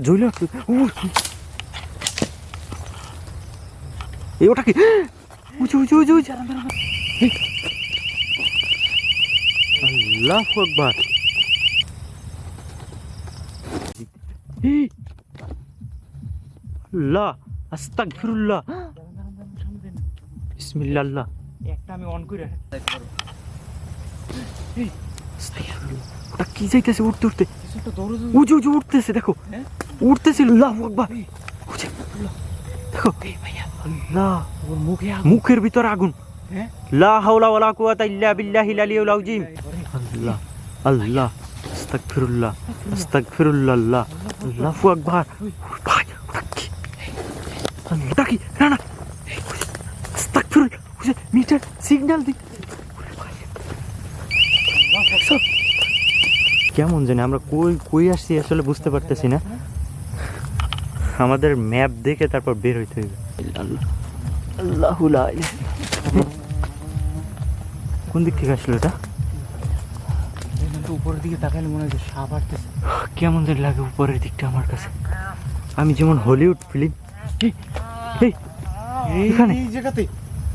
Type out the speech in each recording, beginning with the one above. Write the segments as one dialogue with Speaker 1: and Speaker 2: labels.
Speaker 1: জ্বলে এই ওটা কি উঁচু উঁচু উঁচু উঁচু আল্লাহু আকবার আল্লাহ আস্তাগফিরুল্লাহ বিসমিল্লাহ আল্লাহ
Speaker 2: একটা আমি অন করে
Speaker 1: ওটা কি যাইতেছে উঠতে উঠতে উঁচু উঁচু উঠতেছে দেখো উঠতেছে আল্লাহু আকবার দেখো আল্লাহ মুখের ভিতর আগুন লা হাওলা ওয়ালা কুওয়াতা ইল্লা বিল্লাহিল আলিয়্যিল আযীম আল্লাহ আল্লাহ আস্তাগফিরুল্লাহ আস্তাগফিরুল্লাহ আল্লাহ আল্লাহু আকবার ভাই ওটা কি না না আস্তাগফিরুল্লাহ মিটার সিগন্যাল দি কেমন জানি আমরা কই কই আসছি আসলে বুঝতে পারতেছি না আমাদের ম্যাপ দেখে তারপর বের হইতে হবে আল্লাহু লা ইলাহা কোন দিক থেকে আসলো এটা
Speaker 2: উপরের দিকে তাকালে মনে হয় সাপ আসতেছে
Speaker 1: কেমন যেন লাগে উপরের দিকটা আমার কাছে আমি যেমন হলিউড ফিল্ম এখানে
Speaker 2: এই জায়গাতে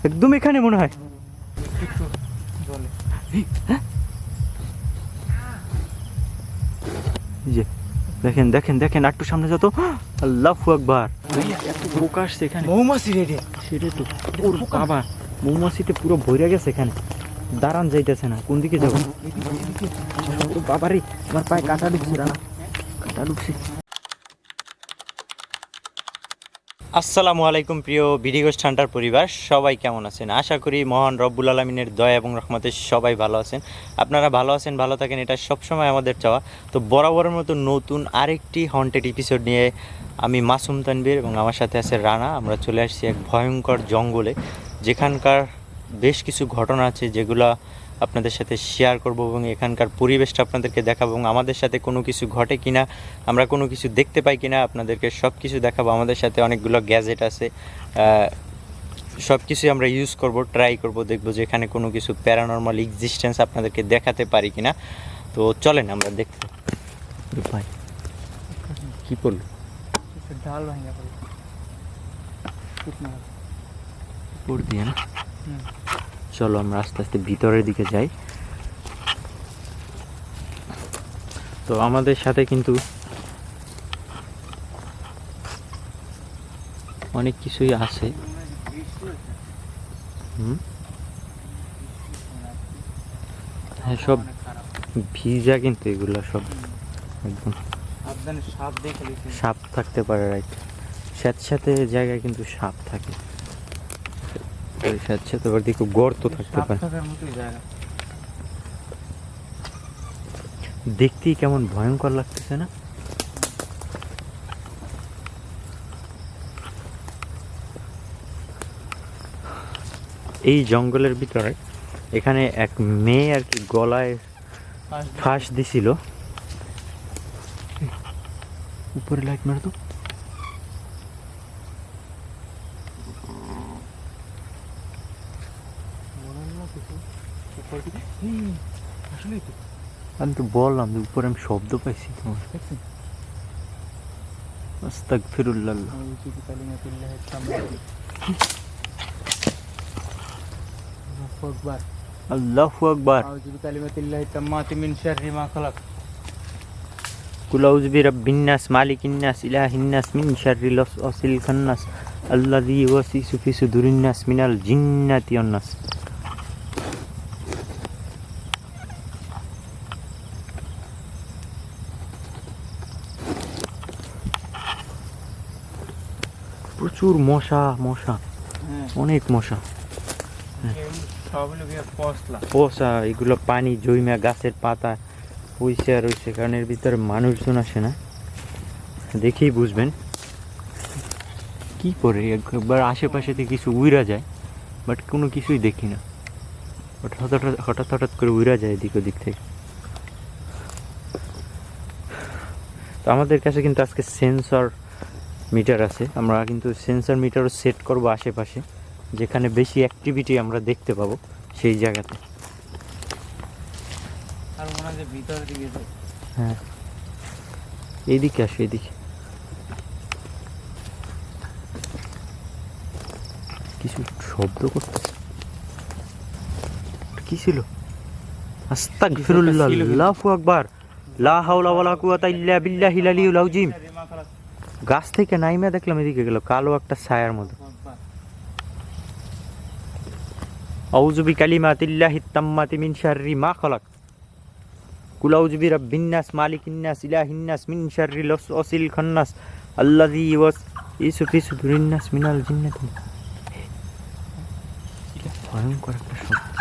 Speaker 1: একদম এখানে মনে হয় যে দেখেন দেখেন দেখেন একটু সামনে যত আল্লাহু আকবার এত পোকা আসছে এখানে
Speaker 2: মৌমাছি রেডি
Speaker 1: সেটাই তো ওর বাবা মৌমাছিতে পুরো ভরে গেছে এখানে দাঁড়ান যাইতেছে না কোন দিকে যাবো বাবারে আমার পায়ে কাঁটা ঢুকছে রানা কাঁটা ঢুকছে আসসালামু আলাইকুম প্রিয় ভিডিওস হান্টার পরিবার সবাই কেমন আছেন আশা করি মহান রব্বুল আলামিনের দয়া এবং রহমতে সবাই ভালো আছেন আপনারা ভালো আছেন ভালো থাকেন এটা সবসময় আমাদের চাওয়া তো বরাবরের মতো নতুন আরেকটি হন্টেড এপিসোড নিয়ে আমি মাসুম তানবীর এবং আমার সাথে আছে রানা আমরা চলে আসছি এক ভয়ঙ্কর জঙ্গলে যেখানকার বেশ কিছু ঘটনা আছে যেগুলো আপনাদের সাথে শেয়ার করব এবং এখানকার পরিবেশটা আপনাদেরকে দেখাবো এবং আমাদের সাথে কোনো কিছু ঘটে কিনা আমরা কোনো কিছু দেখতে পাই কিনা আপনাদেরকে সব কিছু দেখাবো আমাদের সাথে অনেকগুলো গ্যাজেট আছে সব কিছুই আমরা ইউজ করব ট্রাই করব দেখব যে এখানে কোনো কিছু প্যারানর্মাল এক্সিস্টেন্স আপনাদেরকে দেখাতে পারি কিনা তো চলেন আমরা দেখতে ভাই কী করলো
Speaker 2: ডাল ভাঙা
Speaker 1: পড় দিয়ে না চলো আমরা আস্তে আস্তে ভিতরের দিকে যাই তো আমাদের সাথে কিন্তু অনেক কিছুই আছে হ্যাঁ সব ভিজা কিন্তু এগুলো সব একদম সাপ থাকতে পারে রাইট স্যাঁতস্যাঁতে জায়গায় কিন্তু সাপ থাকে স্যাঁতস্যাঁতে আবার দেখো গর্ত থাকতে পারে দেখতেই কেমন ভয়ঙ্কর লাগতেছে না এই জঙ্গলের ভিতরে এখানে এক মেয়ে আর কি গলায় ফাঁস দিছিল উপরে লাইট মার তো আমি তো বললাম যে উপরে আমি শব্দ পাইছি আস্তাগফিরুল্লাহ আল্লাহু আকবার কুল আউযু বিরাব্বিন নাস মালিকিন নাস ইলাহিন নাস মিন শাররিল ওয়াসওয়াসিল খান্নাস আল্লাযী ইউওয়াসওয়িসু ফি সুদুরিন নাস মিনাল জিন্নাতি ওয়ান নাস প্রচুর মশা মশা অনেক মশা পচা এগুলো পানি জৈমা গাছের পাতা পয়সা রয়েছে কারণ এর ভিতরে মানুষজন আসে না দেখেই বুঝবেন কি করে একবার আশেপাশে থেকে কিছু উইরা যায় বাট কোনো কিছুই দেখি না হঠাৎ হঠাৎ হঠাৎ করে উইরা যায় এদিক ওদিক থেকে তো আমাদের কাছে কিন্তু আজকে সেন্সর মিটার আছে আমরা কিন্তু সেন্সর মিটারও সেট করব আশেপাশে যেখানে বেশি অ্যাক্টিভিটি আমরা দেখতে পাবো সেই জায়গাতে
Speaker 2: আর মনে হয় ভিতরের দিকে
Speaker 1: হ্যাঁ এইদিকে আসো এইদিকে কিছু শব্দ করতেছে, কি ছিল? আস্তাগফিরুল্লাহ, আল্লাহু আকবার, লা হাওলা ওয়ালা কুওয়াতা ইল্লা বিল্লাহিল আলিয়্যিল আযীম। গাছ থেকে নাইমা দেখলাম এদিকে গেল কালো একটা ছায়ার মতো। আউযু বিকালিমাতিল্লাহিত তাম্মাতি মিন শাররি মা খালাক, কুল আউযু বিরাব্বিন নাস মালিকিন নাস ইলাহিন নাস মিন শাররিল ওয়াসওয়াসিল খান্নাস আল্লাযী ইউওয়াসওয়িসু ফি সুদুরিন নাস মিনাল জিন্নাতি। এটা ভয়ঙ্কর একটা শব্দ।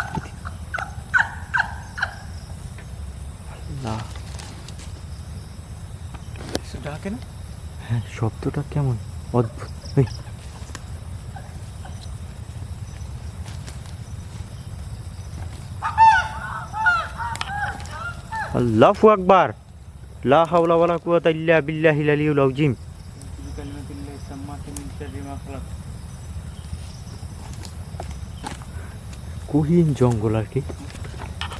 Speaker 1: আল্লাহ,
Speaker 2: ডাকে না?
Speaker 1: হ্যাঁ, শব্দটা কেমন অদ্ভুত। এই আল্লাহু আকবার, লা হাওলা ওয়ালা কুওয়াতা ইল্লা বিল্লাহিল আলিয়্যিল আযীম।
Speaker 2: বিকালিমাতিল্লাহি তাম্মাতি মিন শাররি মা খালাক।
Speaker 1: গহীন জঙ্গল আর কি,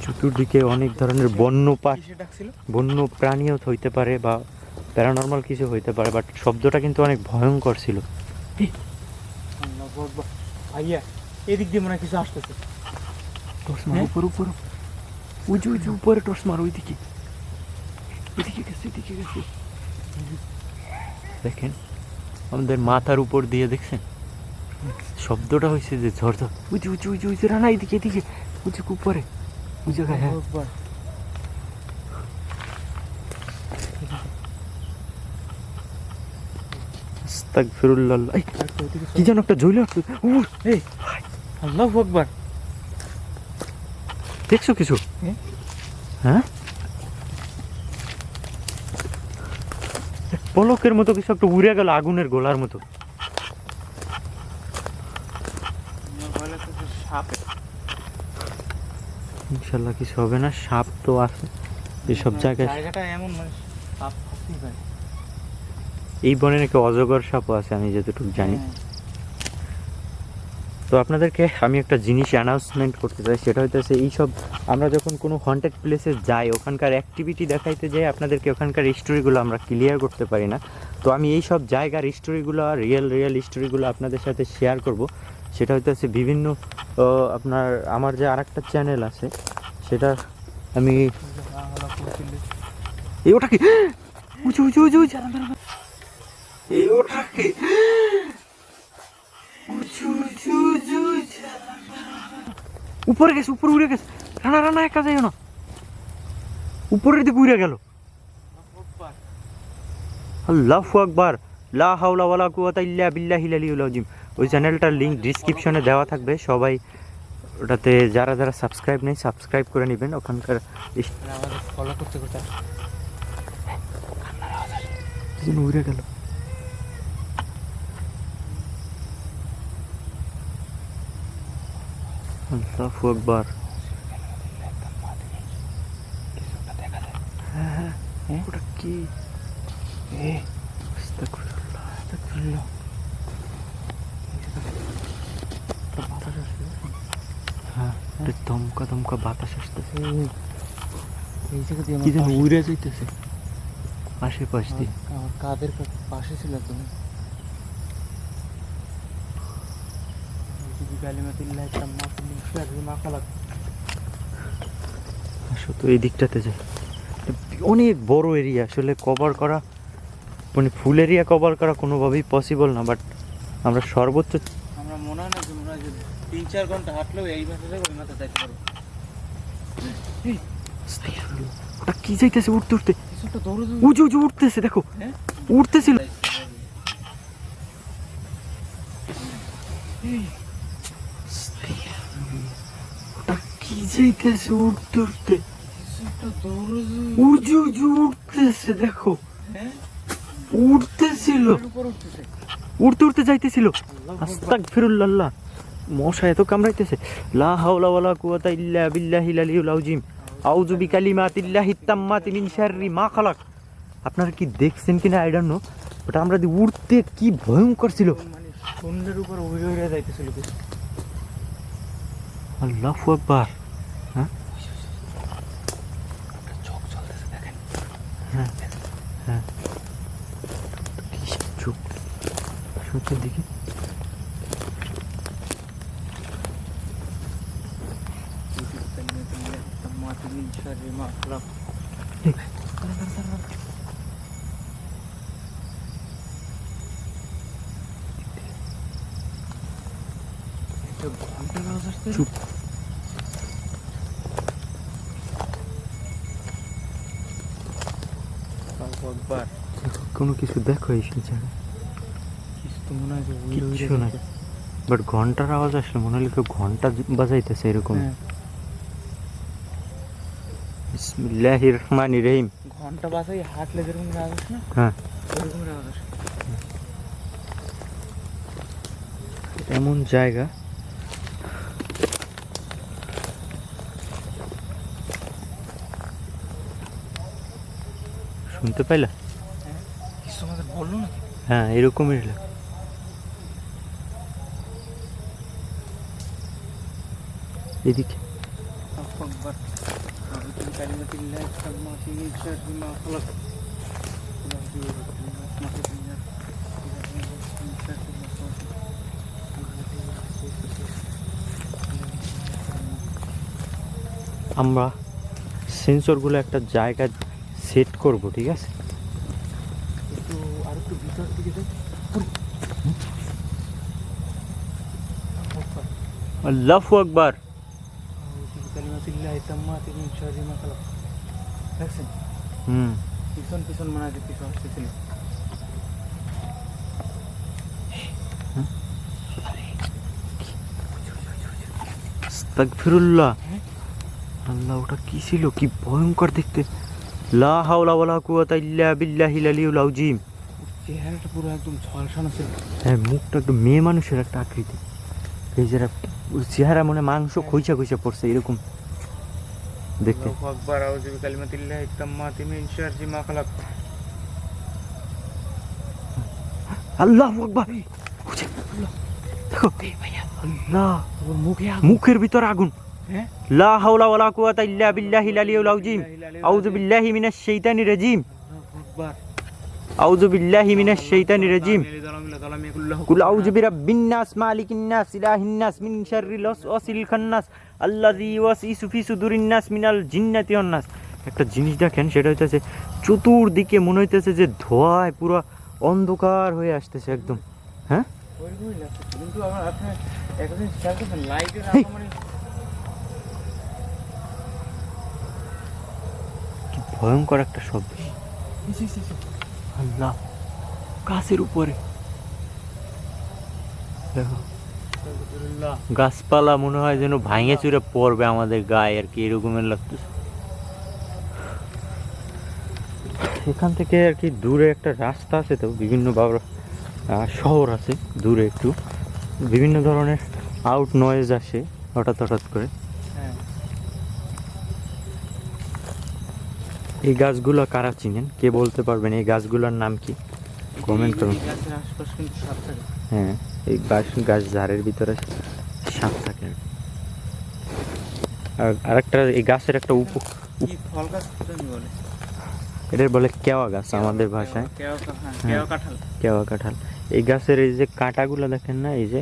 Speaker 1: চতুর্দিকে অনেক ধরনের
Speaker 2: কিসে ডাকছিল?
Speaker 1: বন্য প্রাণীও হইতে পারে বা প্যারানর্মাল কিছু হইতে পারে, বাট শব্দটা কিন্তু অনেক ভয়ঙ্কর ছিল।
Speaker 2: আল্লাহু আকবার। ভাইয়া, এদিক দিয়ে মনে হয় কিছু আসতেছে।
Speaker 1: টর্চ মার, উপর উপর, ওই যে উপরে টর্চ মার, ওইদিকে, এদিকে গেছে, এদিকে গেছে। দেখেন আমাদের মাথার উপর দিয়ে, দেখছেন শব্দটা হয়েছে যে ঝড়, ওই যে রানা, এদিকে এদিকে, ওই যে উপরে, ওই জায়গায়। হ্যাঁ,
Speaker 2: আল্লাহু আকবার।
Speaker 1: আস্তাগফিরুল্লাহ। এই
Speaker 2: আরেকটা ওইদিকে
Speaker 1: কি যেন একটা ঝুলে আসছে।
Speaker 2: এই, আল্লাহু আকবার।
Speaker 1: দেখছো কিছু?
Speaker 2: হ্যাঁ।
Speaker 1: হ্যাঁ, পলকের মতো কিছু একটা উড়ে গেল, আগুনের গোলার মতো।
Speaker 2: আমার ভয় লাগতেছে সাপ।
Speaker 1: ইনশাল্লাহ কিছু হবে না, সাপ তো আছে এসব জায়গায়।
Speaker 2: জায়গাটা এমন, মানে সাপ থাকতেই পারে।
Speaker 1: এই বনে নাকি অজগর সাপও আছে, আমি যতটুকু জানি।
Speaker 2: হ্যাঁ।
Speaker 1: তো আপনাদেরকে আমি একটা জিনিস অ্যানাউন্সমেন্ট করতে চাই, সেটা হইতেছে এইসব আমরা যখন কোনো হন্টেড প্লেসে যাই, ওখানকার অ্যাক্টিভিটি দেখাইতে যাই, আপনাদেরকে ওখানকার স্টোরিগুলো আমরা ক্লিয়ার করতে পারি না। তো আমি এই সব জায়গার স্টোরিগুলো, রিয়েল স্টোরিগুলো আপনাদের সাথে শেয়ার করব। সেটা হইতেছে বিভিন্ন আমার যে আরেকটা চ্যানেল আছে, সেটা আমি এই ওটা কি উঁচু উঁচু উঁচু উঁচু এই ওটা কি উঁচু উঁচু উঁচু উঁচু। উপরে গেছে, উপরে উড়ে গেছে। রানা রানা একা যাইও না, উপরের দিকে উড়ে গেল। আল্লাহু আকবার, লা হাওলা ওয়ালা কুওয়াতা ইল্লা বিল্লাহিল আলিয়্যিল আযীম। ওই চ্যানেলটার লিংক ডেসক্রিপশনে দেওয়া থাকবে, সবাই ওটাতে যারা যারা সাবস্ক্রাইব নেই সাবস্ক্রাইব করে নেবেন। ওখানকার
Speaker 2: আমাদের ফলো করতে করতে
Speaker 1: উড়ে গেল। আল্লাহু আকবার। হ্যাঁ, ওটা কি? আস্তাগফিরুল্লাহ, আস্তাগফিরুল্লাহ। বাতাস আসতেছে। হ্যাঁ, দমকা দমকা বাতাস আসতেছে।
Speaker 2: এই জায়গা দিয়ে
Speaker 1: কি যেন উড়ে যাইতেছে আশেপাশ দিয়ে।
Speaker 2: আমার কাদের পাশে ছিল একদম। বিকালিমাতিল্লাহি তাম্মাতি মিন শাররি মা খালাক।
Speaker 1: আসো তো এই দিকটাতে যাই। অনেক বড় এরিয়া, আসলে কভার করা, মানে ফুল এরিয়া কভার করা কোনোভাবেই পসিবল না, বাট আমরা সর্বোচ্চ
Speaker 2: আমরা মনে হয় না যে 3-4 ঘন্টা হাঁটলেও এই মাথা থেকে ওই মাথা যাইতে পারবো।
Speaker 1: ওটা কি যাইতেছে উঠতে উঠতে,
Speaker 2: কিছু একটা দৌড়ে
Speaker 1: উঁচু উঁচু উঠতেছে, দেখো
Speaker 2: হ্যাঁ?
Speaker 1: উঠতেছিল। ওটা কি যাইতেছে উঠতে উঠতে,
Speaker 2: কিছু একটা দৌড়ে
Speaker 1: উঁচু উঁচু উঠতেছে, দেখো
Speaker 2: হ্যাঁ
Speaker 1: উঠতেছিল,
Speaker 2: উপর উঠতেছে।
Speaker 1: উঠতে উঠতে যাইতেছিল। আস্তাগফিরুল্লাহ, মশা এত কামড়াইতেছে। লা হাওলা ওয়ালা কুওয়াতা ইল্লা বিল্লাহিল আলিয়্যিল আযীম। আউযু বিকালিমাতিল্লাহিত তাম্মাতি মিন শাররি মা খালাক। আপনারা কি দেখছেন কিনা আই ডোন্ট নো, বাট আমরা উড়তে কি ভয়ঙ্কর ছিল।
Speaker 2: মানে শূন্যের উপর উড়ে উড়ে যাইতেছিল কিছু।
Speaker 1: আল্লাহু আকবার। হ্যাঁ
Speaker 2: চোখ চলতেছে দেখেন।
Speaker 1: হ্যাঁ হ্যাঁ, কিসের চোখ? সত্যি দেখি
Speaker 2: শাররি মা খালাক। একটা ঘন্টার আওয়াজ আসছে।
Speaker 1: চুপ।
Speaker 2: আল্লাহু আকবার।
Speaker 1: কোনো কিছু দেখো এই জায়গায়?
Speaker 2: কিছু তো মনে হয় যে
Speaker 1: কিচ্ছু নাই। বাট ঘন্টার আওয়াজ আসলে মনে হলো কেউ ঘন্টা বাজাইতেছে এরকম।
Speaker 2: হ্যাঁ,
Speaker 1: বিসমিল্লাহির রহমানির রহিম।
Speaker 2: ঘন্টা বাজাই হাঁটলে যেরকম আওয়াজ আসে না,
Speaker 1: হ্যাঁ,
Speaker 2: ওরকম আওয়াজ আসে।
Speaker 1: এমন জায়গা শুনতে পাইলা?
Speaker 2: কিছু আমাদের বললো না।
Speaker 1: হ্যাঁ, এরকমই লাগে। এদিকে
Speaker 2: আল্লাহু আকবার। আউযু বিকালিমাতিল্লাহি তাম্মাতি মিন শাররি মা খালাক। আউযু
Speaker 1: আমরা সেন্সরগুলো একটা জায়গায় সেট করব, ঠিক আছে?
Speaker 2: একটু আর একটু ভিতর দিকে যাই।
Speaker 1: আল্লাহু আকবার।
Speaker 2: আউযু বিকালিমাতিল্লাহি তাম্মাতি মিন শাররি মা খালাক। দেখছেন?
Speaker 1: হুম,
Speaker 2: পিছন পিছন মনে হয় যে কিছু আসতেছিল।
Speaker 1: আস্তাগফিরুল্লাহ। আল্লাহ, ওটা কি ছিল? কি ভয়ঙ্কর দেখতে! লা হাওলা ওয়ালা কুওয়াতা ইল্লা বিল্লাহিল আলিয়্যিল আযীম।
Speaker 2: চেহারাটা পুরো একদম ঝলসানো ছিল।
Speaker 1: হ্যাঁ, মুখটা একটু মেয়ে মানুষের একটা আকৃতি। এই যে ওর চেহারা মনে হয় মাংস খইসা খইসা পড়ছে এরকম দেখতে।
Speaker 2: আল্লাহু আকবার। আউযু বিকালিমাতিল্লাহি তাম্মাতি মিন শাররি মা খালাক।
Speaker 1: আল্লাহু আকবার। দেখো আল্লাহ,
Speaker 2: ওর মুখে
Speaker 1: মুখের ভিতর আগুন।
Speaker 2: হ্যাঁ,
Speaker 1: লা হাওলা ওয়ালা কুওয়াতা ইল্লা বিল্লাহিল আলিয়্যিল আযীম। আউযু বিল্লাহি মিনাশ শাইতানির রাজীম।
Speaker 2: আল্লাহু আকবার।
Speaker 1: আউযু বিল্লাহি মিনাশ শাইতানির রাজীম। কুল আউযু বিরাব্বিন নাস মালিকিন নাস ইলাহিন নাস মিন শাররিল ওয়াসওয়াসিল খান্নাস আল্লাযী ইউওয়াসওয়িসু ফি সুদুরিন নাস মিনাল জিন্নাতি ওয়ান নাস। একটা জিনিস দেখেন, সেটা হইতেছে চতুর্দিকে মনে হইতেছে যে ধোঁয়ায় পুরো অন্ধকার হয়ে আসতেছে একদম। হ্যাঁ,
Speaker 2: ওইরকমই লাগছে। কিন্তু আমার আপনি একটা জিনিস খেয়াল করবেন, লাইটের
Speaker 1: হেই।
Speaker 2: মানে
Speaker 1: কি ভয়ঙ্কর একটা শব্দ! আল্লাহ, গাছের উপরে দেখো, গাছপালা মনে হয় যেন ভাঙে চুরে পড়বে আমাদের গায়ে আর কি, এরকমের লাগতেছে। এখান থেকে আর কি দূরে একটা রাস্তা আছে, তো বিভিন্ন শহর আছে দূরে একটু, বিভিন্ন ধরনের আউট নয়েজ আসে হঠাৎ হঠাৎ করে।
Speaker 2: হ্যাঁ,
Speaker 1: এই গাছগুলো কারা চিনেন? কে বলতে পারবেন এই গাছগুলোর নাম কি? কমেন্ট করুন।
Speaker 2: এই গাছের আশপাশ কিন্তু সাপ থাকে।
Speaker 1: হ্যাঁ, এই গাছ ঝাড়ের ভিতরে সাপ থাকে। আর আরেকটা, এই গাছের একটা
Speaker 2: কি ফল গাছ জানি বলে?
Speaker 1: এটার বলে কেওয়া গাছ আমাদের ভাষায়।
Speaker 2: কেওয়া কাঁঠাল।
Speaker 1: কেওয়া কাঁঠাল। এই গাছের এই যে কাঁটাগুলো দেখেন না, এই যে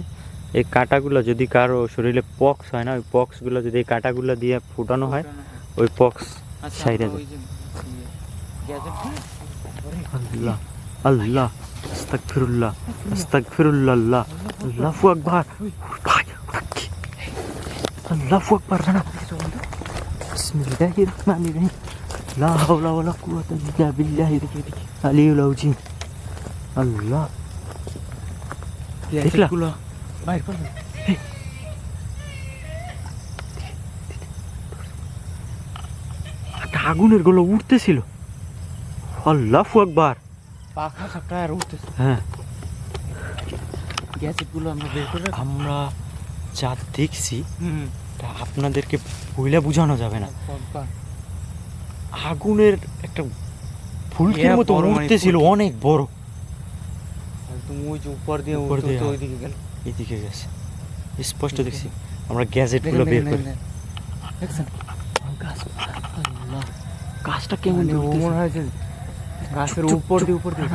Speaker 1: এই কাঁটাগুলো যদি কারো শরীরে পক্স হয় না, ওই পক্সগুলো যদি এই কাঁটাগুলো দিয়ে ফুটানো হয়, ওই পক্স সাইডে যায়। আল্লাহ আল্লাহ, আস্তাগফিরুল্লাহ আস্তাগফিরুল্লাহ। আল্লাহ, আল্লাহু আকবার। ভাই, ওটা কি? আল্লাহু আকবার। না, বিসমিল্লাহির রহমানির রহিম। লা হাওলা ওয়ালা কুওয়াতা ইল্লা বিল্লাহিল আলিয়্যিল আযীম। আল্লাহ, দেখলা?
Speaker 2: বাইর করবে।
Speaker 1: একটা আগুনের গোলা উঠতেছিল। আল্লাহু আকবার।
Speaker 2: পাখা সাপটা আর উঠতেছে।
Speaker 1: হ্যাঁ,
Speaker 2: গ্যাসেটগুলো আমরা বের করে রাখি।
Speaker 1: আমরা যা দেখছি
Speaker 2: হুম,
Speaker 1: তা আপনাদেরকে বইলে বোঝানো যাবে না।
Speaker 2: একবার
Speaker 1: আগুনের একটা ফুলকির
Speaker 2: এরা
Speaker 1: মতো
Speaker 2: বড় মানে
Speaker 1: উঠতেছিল,
Speaker 2: ফুলকি।
Speaker 1: অনেক বড়।
Speaker 2: একদম ওই যে উপর দিয়ে
Speaker 1: উপর দিয়ে,
Speaker 2: উঠতে ওইদিকে গেল।
Speaker 1: এদিকে গেছে, স্পষ্ট দেখছি। আমরা গ্যাজেটগুলো বের করি।
Speaker 2: দেখছেন
Speaker 1: গাছ, আল্লাহ, গাছটা কেমন
Speaker 2: মানে ও
Speaker 1: উঠতেছে।
Speaker 2: মনে হয় যে গাছের
Speaker 1: চুপ,
Speaker 2: উপর
Speaker 1: চুপ,
Speaker 2: দিয়ে উপর দিয়ে।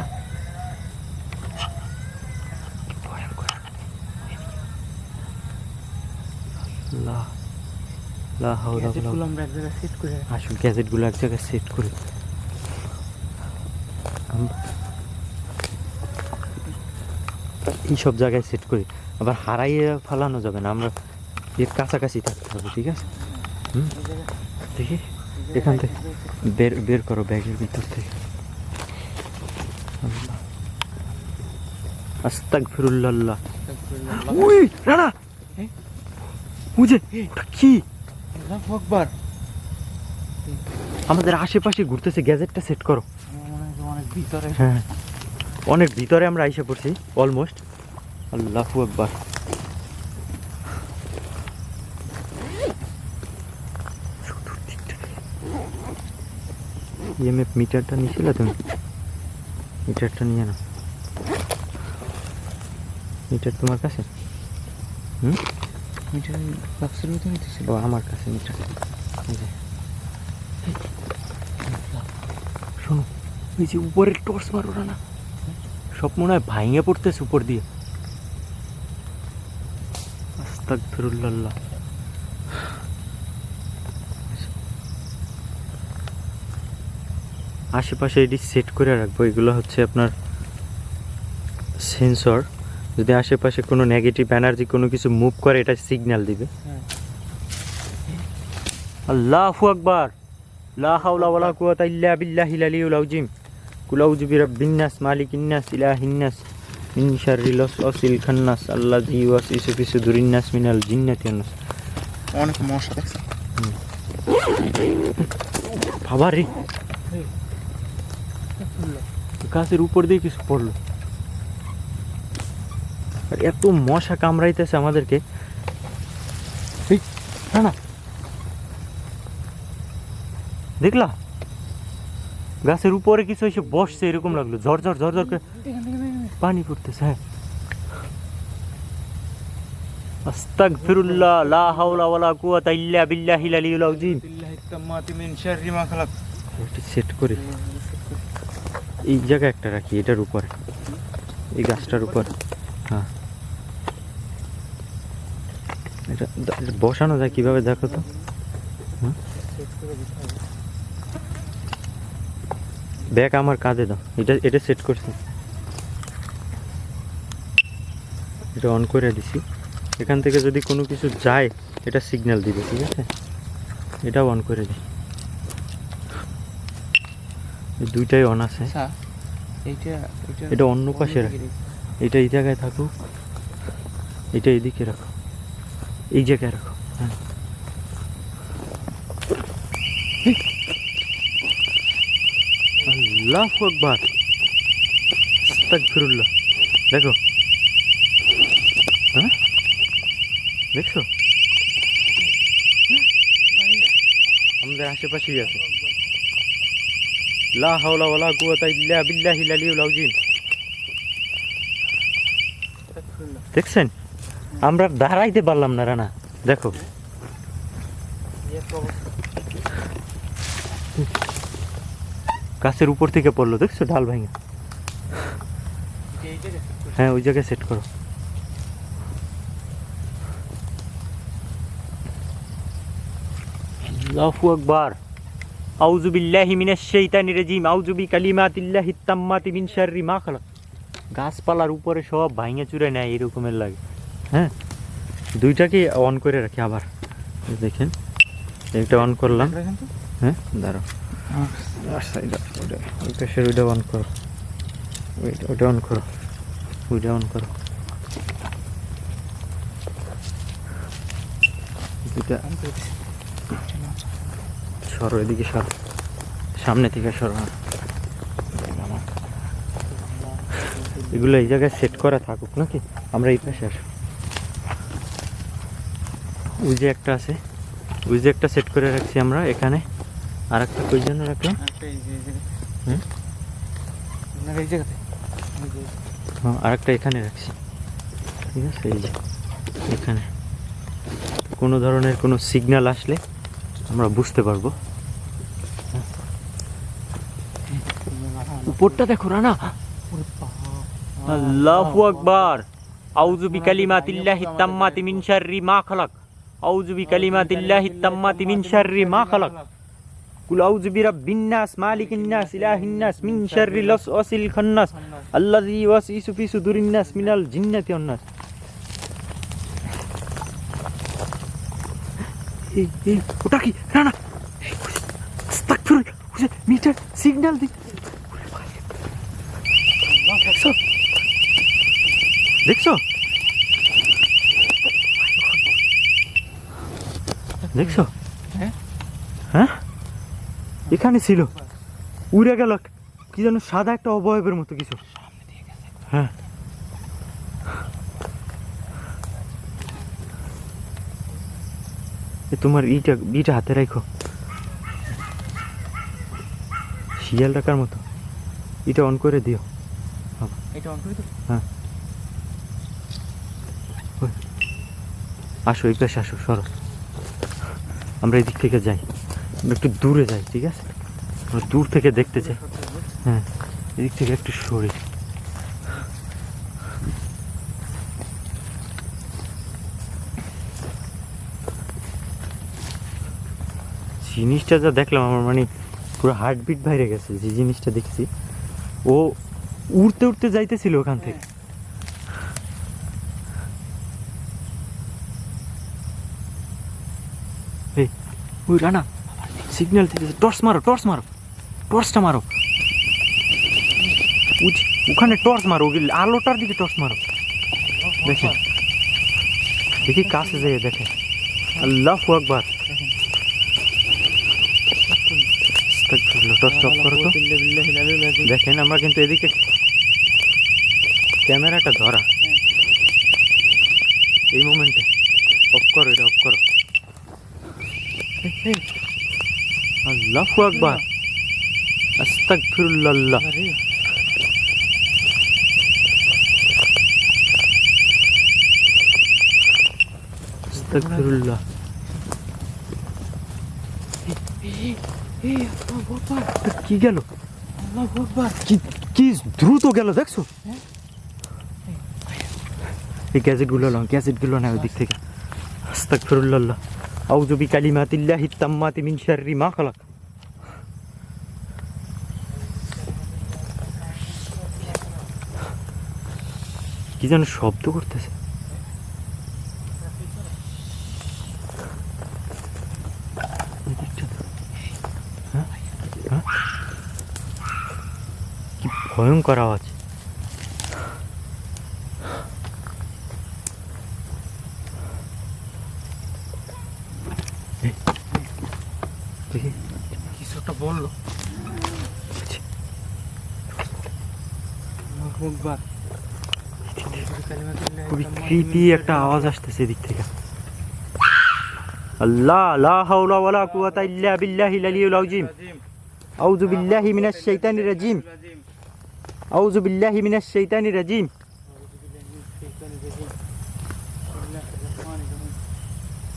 Speaker 1: ভয়ঙ্কর। আল্লাহ, লা হাওলা ওয়ালা
Speaker 2: গ্যাজেটগুলো আমরা এক জায়গায় সেট করে রাখি।
Speaker 1: আসুন গ্যাজেটগুলো এক জায়গায় সেট করি। এইসব জায়গায় সেট করি, আবার হারাইয়ে ফালানো যাবে না, আমরা এর কাছাকাছি থাকতে হবে, ঠিক আছে? হুম,
Speaker 2: এই জায়গায়-
Speaker 1: দেখি
Speaker 2: এই জায়গায়
Speaker 1: এখান থেকে
Speaker 2: এই জায়গায়
Speaker 1: বের করো ব্যাগের ভিতর থেকে। আস্তাগফিরুল্লাহ।
Speaker 2: আস্তাগফিরুল্লাহ।
Speaker 1: ওই রানা,
Speaker 2: হ্যাঁ?
Speaker 1: বুঝে ওটা কি
Speaker 2: আল্লাহু আকবার।
Speaker 1: আমাদের আশেপাশে ঘুরতেছে, গ্যাজেটটা সেট করো।
Speaker 2: আমার মনে হয় যে অনেক ভিতরে।
Speaker 1: হ্যাঁ, অনেক ভিতরে আমরা আইসা পড়ছি অলমোস্ট। আল্লাহু আকবার। ইএমএফ মিটারটা নিয়েছিল তুমি? মিটারটা নিয়ে নাও। মিটার তোমার কাছে? হুম,
Speaker 2: মিটার বাক্সের ভিতরে নিতেছিল।
Speaker 1: ও আমার কাছে মিটার। এই যে। শোনো, এই যে উপরের টর্চ মারো না, সব মনে হয় ভাঙে পড়তেছে উপর দিয়ে। আস্তাগফিরুল্লাহ। আশেপাশে এটি সেট করে রাখবো, এগুলো হচ্ছে আপনার সেন্সর। যদি আশেপাশে কোনো নেগেটিভ এনার্জি কোনো কিছু মুভ করে, এটা সিগন্যাল দিবে।
Speaker 2: হ্যাঁ।
Speaker 1: আল্লাহু আকবার। লা হাওলা ওয়ালা কুওয়াতা ইল্লা বিল্লাহিল আলিয়্যিল আযীম। কুল আউযু বিরাব্বিন নাস, মালিকিন নাস, ইলাহিন নাস, মিন শাররিল ওয়াসওয়াসিল খান্নাস, আল্লাযী ইউওয়াসওয়িসু ফি সুদুরিন নাস মিনাল জিন্নাতি ওয়ান নাস।
Speaker 2: অনেক মশা দেখছেন?
Speaker 1: বাবা রে, গাছের উপর দিয়ে কিছু পড়লো, আর এত মশা কামড়াইতেছে আমাদেরকে। এই, না না, দেখলা গাছের উপরে কিছু এসে বসছে, এরকম লাগলো, ঝরঝর ঝরঝর করে পানি পড়তেছে। হ্যাঁ, আস্তাগফিরুল্লাহ, লা হাওলা ওয়ালা কুওয়াতা ইল্লা বিল্লাহিল আলিয়্যিল আযীম।
Speaker 2: বিল্লাহিত তাম্মাতি মিন শাররি মা খালাক।
Speaker 1: এটা সেট করি, এই জায়গায় একটা রাখি, এটার উপরে, এই গাছটার উপর। হ্যাঁ, এটা বসানো যায় কিভাবে দেখো তো।
Speaker 2: সেট করে দিতে হবে।
Speaker 1: ব্যাগ আমার কাঁধে দাও, এটা সেট করছি, এটা অন করে দিছি। এখান থেকে যদি কোনো কিছু যায়, এটা সিগন্যাল দিবে, ঠিক আছে? এটাও অন করে দিই, এই দুইটাই অন আছে।
Speaker 2: আচ্ছা, এইটা
Speaker 1: এটা অন্য পাশে রাখ, এটা এই জায়গায় থাকুক, এটা এইদিকে রাখো, এই জায়গায় রাখো। হ্যাঁ, আল্লাহু আকবার। আস্তাগফিরুল্লাহ। দেখো, হ্যাঁ দেখছো, আমাদের আশেপাশেই আছে। লা হাওলা ওয়ালা কুওয়াতা ইল্লা বিল্লাহিল আলিয়্যিল আযীম। দেখছেন, আমরা দাঁড়াইতে পারলাম না রানা, দেখো গাছের উপর থেকে পড়লো, দেখছো ডাল ভাঙা। হ্যাঁ, ওই জায়গায় সেট করো। আল্লাহু আকবার। আউযু বিল্লাহি মিনাশ শাইতানির রাজিম, আউযু বিকালিমাতিল্লাহিত তাম্মাতি মিন শাররি মা খালাক। গাছপালার উপরে সব ভাঙে চুরে নেয়, এরকমের লাগে। হ্যাঁ, দুইটাকে অন করে রাখি আবার, দেখেন এটা অন করলাম। হ্যাঁ, দাঁড়াও, ওই পাশের ওইটা অন করো, ওইটা অন করো, ওইটা অন করো। দুইটা সরো, এদিকে সরো, সামনে থেকে সরো। এগুলো এই জায়গায় সেট করা থাকুক নাকি, আমরা এই পাশে আসবো। ওই যে একটা আছে, ওই যে একটা সেট করে রাখছি আমরা এখানে, আর একটা কই জন্য রাখলাম? হুম,
Speaker 2: এই জায়গাতে
Speaker 1: হ্যাঁ, আর একটা এখানে রাখছি, ঠিক আছে? এই যে এখানে কোনো ধরনের কোনো সিগন্যাল আসলে আমরা বুঝতে পারবো। উপরটা দেখো রানা। আল্লাহু আকবার। আউযু বিকালিমাতিল্লাহিত তাম্মাতি মিন শাররি মা খালাক। আউযু বিকালিমাতিল্লাহিত তাম্মাতি মিন শাররি মা খালাক কুল আউযু বিরাব্বিন নাস মালিকিন নাস ইলাহিন নাস মিন শাররিল ওয়াসওয়াসিল খান্নাস আল্লাযী ইউওয়াসওয়িসু ফি সুদুরিন নাস মিনাল জিন্নাতি ওয়ান নাস। এই ওটা কি? না না, আস্তাগফিরুল, মিটার সিগন্যাল দি। দেখছো দেখছো দেখছো?
Speaker 2: হ্যাঁ
Speaker 1: হ্যাঁ, এখানে ছিল, উড়ে গেল কি যেন সাদা একটা অবয়বের মতো কিছু। হ্যাঁ, তোমার ইটা হাতে রাখো, শিয়াল টাকার মতো। এটা অন করে দিও।
Speaker 2: এটা অন করে দাও।
Speaker 1: হ্যাঁ, আসো এই পাশে আসো, সরো, আমরা এদিক থেকে যাই, আমরা একটু দূরে যাই, ঠিক আছে? আমরা দূর থেকে দেখতে চাই। হ্যাঁ, এদিক থেকে একটু সরে। জিনিসটা যা দেখলাম আমার মানে পুরো হার্টবিট বাইরে গেছে। যে জিনিসটা দেখছি, ও উড়তে উড়তে যাইতেছিল ওখান থেকে। ওই রানা সিগন্যাল দিতেছে, টর্চ মারো, টর্চ মারো, টর্চটা মারো, ওখানে টর্চ মারো, আলোটার দিকে টর্চ মারো। দেখেন, দেখি কাছে যেয়ে দেখেন। আল্লাহু আকবার। টর্চ অফ করো তো। দেখেন, আমরা কিন্তু এদিকে ক্যামেরাটা ধরা, এই মোমেন্টে অফ করো, এটা অফ করো। আল্লাহু আকবার, আস্তাগফিরুল্লাহ। আস্তাগফিরুল্লাহ। কি গেল? কি দ্রুত গেল দেখছো? এই গ্যাজেটগুলো নাও, গ্যাজেটগুলো নাও ওই দিক থেকে। আস্তাগফিরুল্লাহ। আউযু বিকালিমাতিল্লাহিত তাম্মাতি মিন শাররি মা খালাক। কি যেন শব্দ করতেছে। কি ভয়ঙ্কর আওয়াজ।
Speaker 2: কিছু একটা বললো।
Speaker 1: খুবই ক্রিপি একটা আওয়াজ আসতেছে এদিক থেকে। আল্লাহ, লা হাওলা ওয়ালা কুওয়াতা ইল্লা বিল্লাহিল আলিয়্যিল আযীম। আউযু বিল্লাহি মিনাশ শাইতানির রাজীম। আউযু বিল্লাহি মিনাশ শাইতানির রাজীম।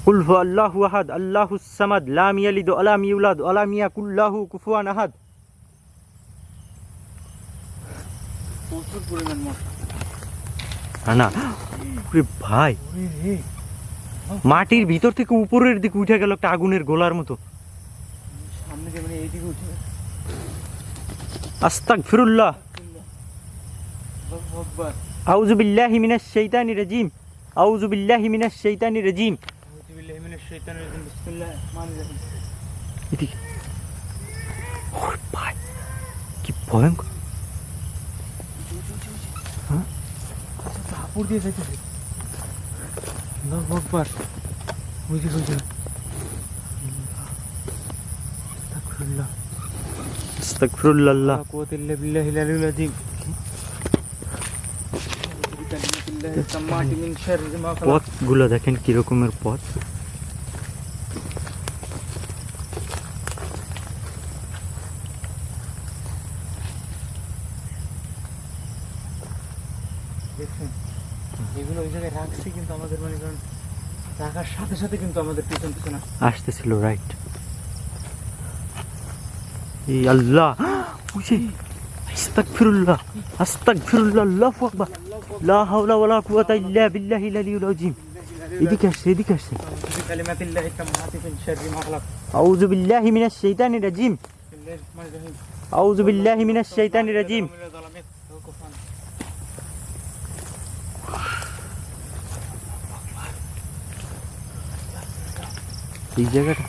Speaker 1: কুল হুয়াল্লাহু আহাদ, আল্লাহুস সামাদ, লাম ইয়ালিদ ওয়া লাম ইউলাদ ওয়া লাম ইয়াকুল লাহু কুফুয়ান আহাদ।
Speaker 2: প্রচুর পরিমাণ মশা।
Speaker 1: না ওরে ভাই, মাটির ভিতর থেকে উপরের দিকে উঠে গেল একটা আগুনের গোলার মতো।
Speaker 2: সামনে যে মানে এইদিকে উঠে।
Speaker 1: আস্তাগফিরুল্লাহ।
Speaker 2: আল্লাহু আকবার।
Speaker 1: আউযু বিল্লাহি মিনাশ শাইতানির রাজীম। আউযু বিল্লাহি মিনাশ শাইতানির রাজীম।
Speaker 2: আউযু বিল্লাহি মিনাশ শাইতানির রাজীম। বিসমিল্লাহির রহমানির রহিম।
Speaker 1: এদিকে। ওরে ভাই, কি ভয়ঙ্কর। হ্যাঁ,
Speaker 2: কাপড় দিয়ে যাইতেছে। আল্লাহু আকবার। ওই যে আস্তাগফিরুল্লাহ।
Speaker 1: আস্তাগফিরুল্লাহ।
Speaker 2: লা কুওয়াতা ইল্লা বিল্লাহিল আলিয়্যিল আযীম।
Speaker 1: পথগুলো দেখেন কি রকমের পথ।
Speaker 2: দেখুন, এগুলো ওই জায়গায় রাখছি, কিন্তু আমাদের মানে কারণ রাখার সাথে সাথে কিন্তু আমাদের পিছন পিছন
Speaker 1: আসতেছিল। রাইট। এই আল্লাহ, বুঝি আস্তাগফিরুল্লাহ, আস্তাগফিরুল্লাহ, আল্লাহু আকবার, লা হাওলা ওয়ালা কুওয়াতা ইল্লা বিল্লাহিল আলিয়্যিল আযীম। এদিকে আসছে এদিকে আসছে
Speaker 2: أعوذ بكلمات الله التامات من شر ما خلق
Speaker 1: আউযু বিল্লাহি মিনাশ শাইতানির রাজিম
Speaker 2: بسم الله الرحمن الرحيم
Speaker 1: আউযু বিল্লাহি মিনাশ শাইতানির রাজিম এই জায়গাটা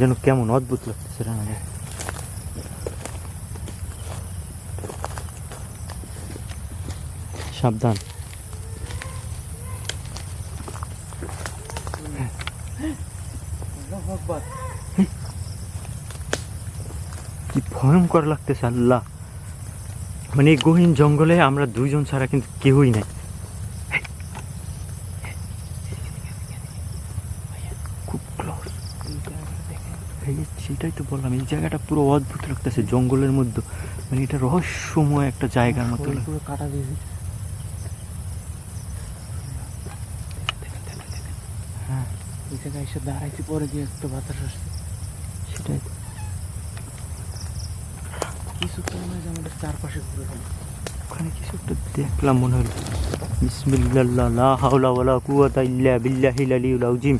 Speaker 1: যেন কেমন অদ্ভুত লাগতেছে না আমার। সাবধান
Speaker 2: আল্লাহু আকবার
Speaker 1: কি ভয়ঙ্কর লাগতেছে আল্লাহ, মানে এই গহীন জঙ্গলে আমরা দুইজন ছাড়া কিন্তু কেউই নাই। খুব ক্লোজ, সেটাই তো বললাম, এই জায়গাটা পুরো অদ্ভুত লাগতেছে জঙ্গলের মধ্যে, মানে এটা রহস্যময় একটা জায়গার মতো লাগে।
Speaker 2: পুরো কাটা দিয়েছে।
Speaker 1: হ্যাঁ
Speaker 2: এই জায়গায় এসে দাঁড়াইছি, পরে দিয়ে একটু বাতাস আসছে।
Speaker 1: সেটাই তো।
Speaker 2: কিছু তো মনে হয় যে আমাদের চারপাশে ঘুরে গেল।
Speaker 1: ওখানে কিছু একটা দেখলাম মনে হলো। বিসমিল্লাহ লা হাওলা ওয়ালা কুওয়াতা ইল্লা বিল্লাহিল আলিয়্যিল আযীম।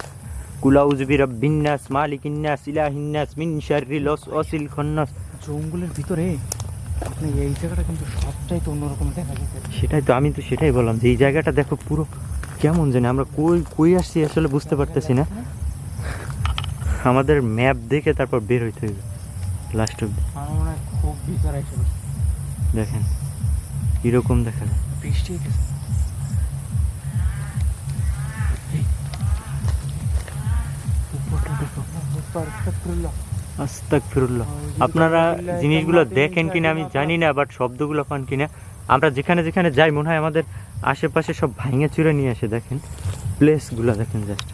Speaker 1: কুল আউযু বিরাব্বিন নাস মালিকিন নাস ইলাহিন নাস মিন শাররিল ওয়াসওয়াসিল খান্নাস।
Speaker 2: জঙ্গলের ভিতরে আপনি এই জায়গাটা কিন্তু সবটাই তো অন্যরকম দেখা যাচ্ছে।
Speaker 1: সেটাই তো, আমি তো সেটাই বললাম যে এই জায়গাটা দেখো পুরো কেমন জানি, আমরা কই কই আসছি আসলে বুঝতে পারতেছি না। আমাদের ম্যাপ দেখে তারপর বের হইতে হবে লাস্ট অব্দি।
Speaker 2: আমার মনে হয় খুব ভিতরে আছে।
Speaker 1: দেখেন কিরকম দেখা যায়।
Speaker 2: বৃষ্টি হইতেছে।
Speaker 1: উপরটা দেখো,
Speaker 2: আস্তাগফিরুল্লাহ।
Speaker 1: আস্তাগফিরুল্লাহ। আপনারা জিনিসগুলো দেখেন কিনা আমি জানি না, বাট শব্দগুলো পান কিনা। আমরা যেখানে যেখানে যাই মনে হয় আমাদের আশেপাশে সব ভাঙে চুরে নিয়ে আসে। দেখেন প্লেসগুলো দেখেন জাস্ট,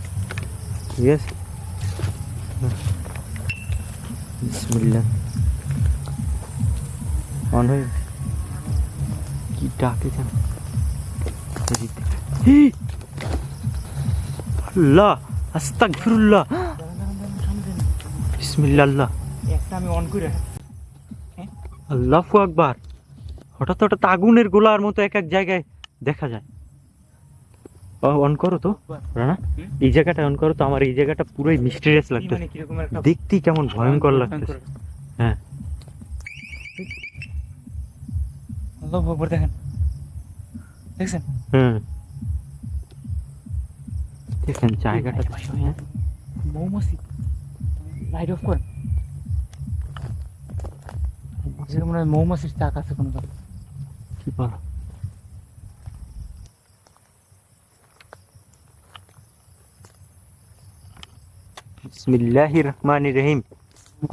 Speaker 1: ঠিক আছে। বিসমিল্লাহ অন হয়ে কি ডাকে যেন, আল্লাহ আস্তাগফিরুল্লাহ বিসমিল্লাহ আল্লাহ
Speaker 2: একটা আমি অন করে
Speaker 1: আল্লাহু আকবার। হঠাৎ হঠাৎ আগুনের গোলার মতো এক এক জায়গায় দেখা যায়। অন করো তো রানা, এই জায়গাটা অন করো তো। আমার এই জায়গাটা পুরোই মিস্টেরিয়াস লাগতেছে,
Speaker 2: মানে কিরকম একটা
Speaker 1: দেখতেই কেমন ভয়ঙ্কর লাগতেছে। হ্যাঁ
Speaker 2: আল্লাহু আকবার। দেখেন, দেখছেন?
Speaker 1: হুম দেখেন জায়গাটা। হ্যাঁ
Speaker 2: মৌমাছি লাইট অফ করেন। যেটা মনে হয় মৌমাছির চাক আছে কোনো জায়গায়।
Speaker 1: কি বলো, বিসমিল্লাহির রহমানির রহিম।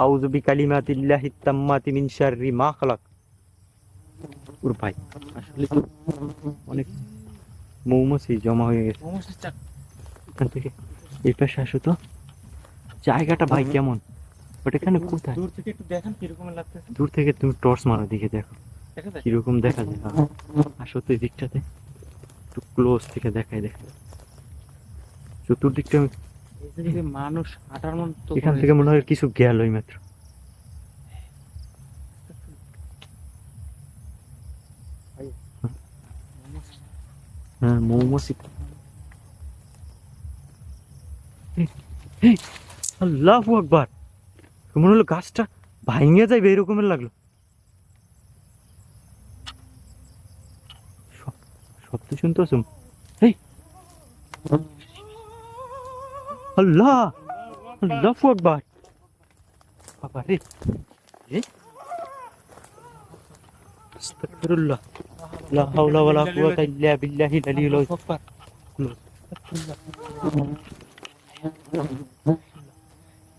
Speaker 1: আউযু বিকালিমাতিল্লাহিত তাম্মাতি মিন শাররি মা খালাক। ওর ভাই আসলে তো অনেক মৌমাছি জমা হয়ে গেছে
Speaker 2: মৌমাছির চাক।
Speaker 1: এখান থেকে। এই পাশে আসো তো, জায়গাটা ভাই কেমন, বাট এখানে কোথায়?
Speaker 2: দূর থেকে একটু দেখেন কিরকম লাগতেছে।
Speaker 1: দূর থেকে তুমি টর্চ মারো, দিকে দেখো
Speaker 2: দেখা যায়?
Speaker 1: কিরকম দেখা যায়। হ্যাঁ, আসো তো এই দিকটাতে, একটু ক্লোজ থেকে দেখাই। দেখো চতুর্দিকটা
Speaker 2: এই জায়গায় মানুষ হাঁটার মতো।
Speaker 1: এখান থেকে মনে হয় কিছু গেল ওই মাত্র। হ্যাঁ মৌমাছি। আল্লাহু আকবার, মনে হলো গাছটা ভাঙে যাইবে এরকমের লাগলো। শব্দ শুনতেছ? এই আল্লাহ, আল্লাহু আকবার। বাবা রে, আস্তাগফিরুল্লাহ লা হাওলা ওয়ালা কুওয়াতা ইল্লা বিল্লাহিল আলিয়্যিল আযীম।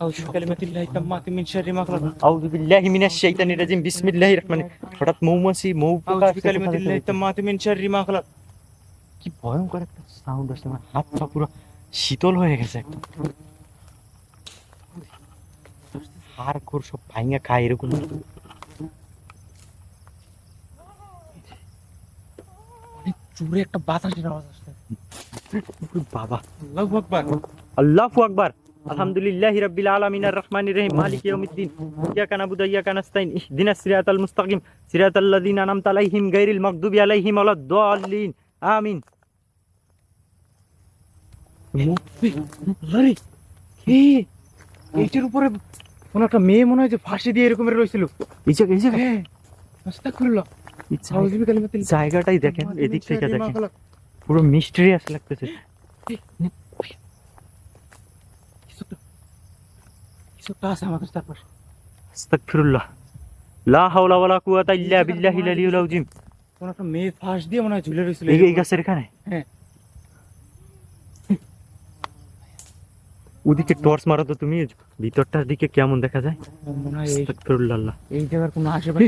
Speaker 2: আউযু বিকালিমাতিল্লাহি তাম্মাতি মিন শাররি মা খালাক।
Speaker 1: আউযু বিল্লাহি মিনাশ শাইতানির রাজিম। বিসমিল্লাহির রহমানির রহিম। হঠাৎ মৌমাছি মৌ পোকা
Speaker 2: আউযু বিকালিমাতিল্লাহি তাম্মাতি মিন শাররি মা খালাক।
Speaker 1: কি ভয়ঙ্কর একটা সাউন্ড আসছে, আমার হাত পা পুরো শীতল হয়ে গেছে একদম। হাড় ঘোর সব ভাঙা খায় এরকম।
Speaker 2: অনেক জোরে একটা বাতাসের আওয়াজ আসছে।
Speaker 1: বাবা,
Speaker 2: আল্লাহু আকবার।
Speaker 1: আল্লাহু আকবার। আলহামদুলিল্লাহি রাব্বিল আলামিন আর রহমানির রহিম মালিকি ইয়াউমিদ্দিন ইয়াকা নাবুদু ওয়া ইয়াকা নাস্তাইন ইহদিনাস সিরাতাল মুস্তাকিম সিরাতাল লাযিনা আনআমতা আলাইহিম গায়রিল মাগদুবি আলাইহিম ওয়ালাদ দাল্লিন আমিন।
Speaker 2: আরে এইটার উপরে কোন একটা মেয়ে মনে হয় যে ফাঁসি দিয়ে এরকম রয়েছিল।
Speaker 1: এই জায়গা
Speaker 2: হ্যাঁ, আস্তাগফিরুল্লাহ। আউযু বিকালিমাতিল
Speaker 1: জায়গাটাই দেখেন, এদিক থেকে দেখেন, পুরো মিস্টেরিয়াস লাগতেছে।
Speaker 2: কিছু একটা আছে আমাদের চারপাশে।
Speaker 1: আস্তাগফিরুল্লাহ, লা হাওলা ওয়ালা কুওয়াতা ইল্লা বিল্লাহিল আলিয়্যিল আযীম।
Speaker 2: কোন একটা মেয়ে ফাঁস দিয়ে মনে হয় ঝুলে রয়েছিল।
Speaker 1: এই গাছের এখানে।
Speaker 2: হ্যাঁ,
Speaker 1: ওদিকে টর্চ মারো তো তুমি, ভিতরটার দিকে কেমন দেখা যায়।
Speaker 2: মনে হয়
Speaker 1: আস্তাগফিরুল্লাহ।
Speaker 2: এই জায়গার কোনো আশেপাশে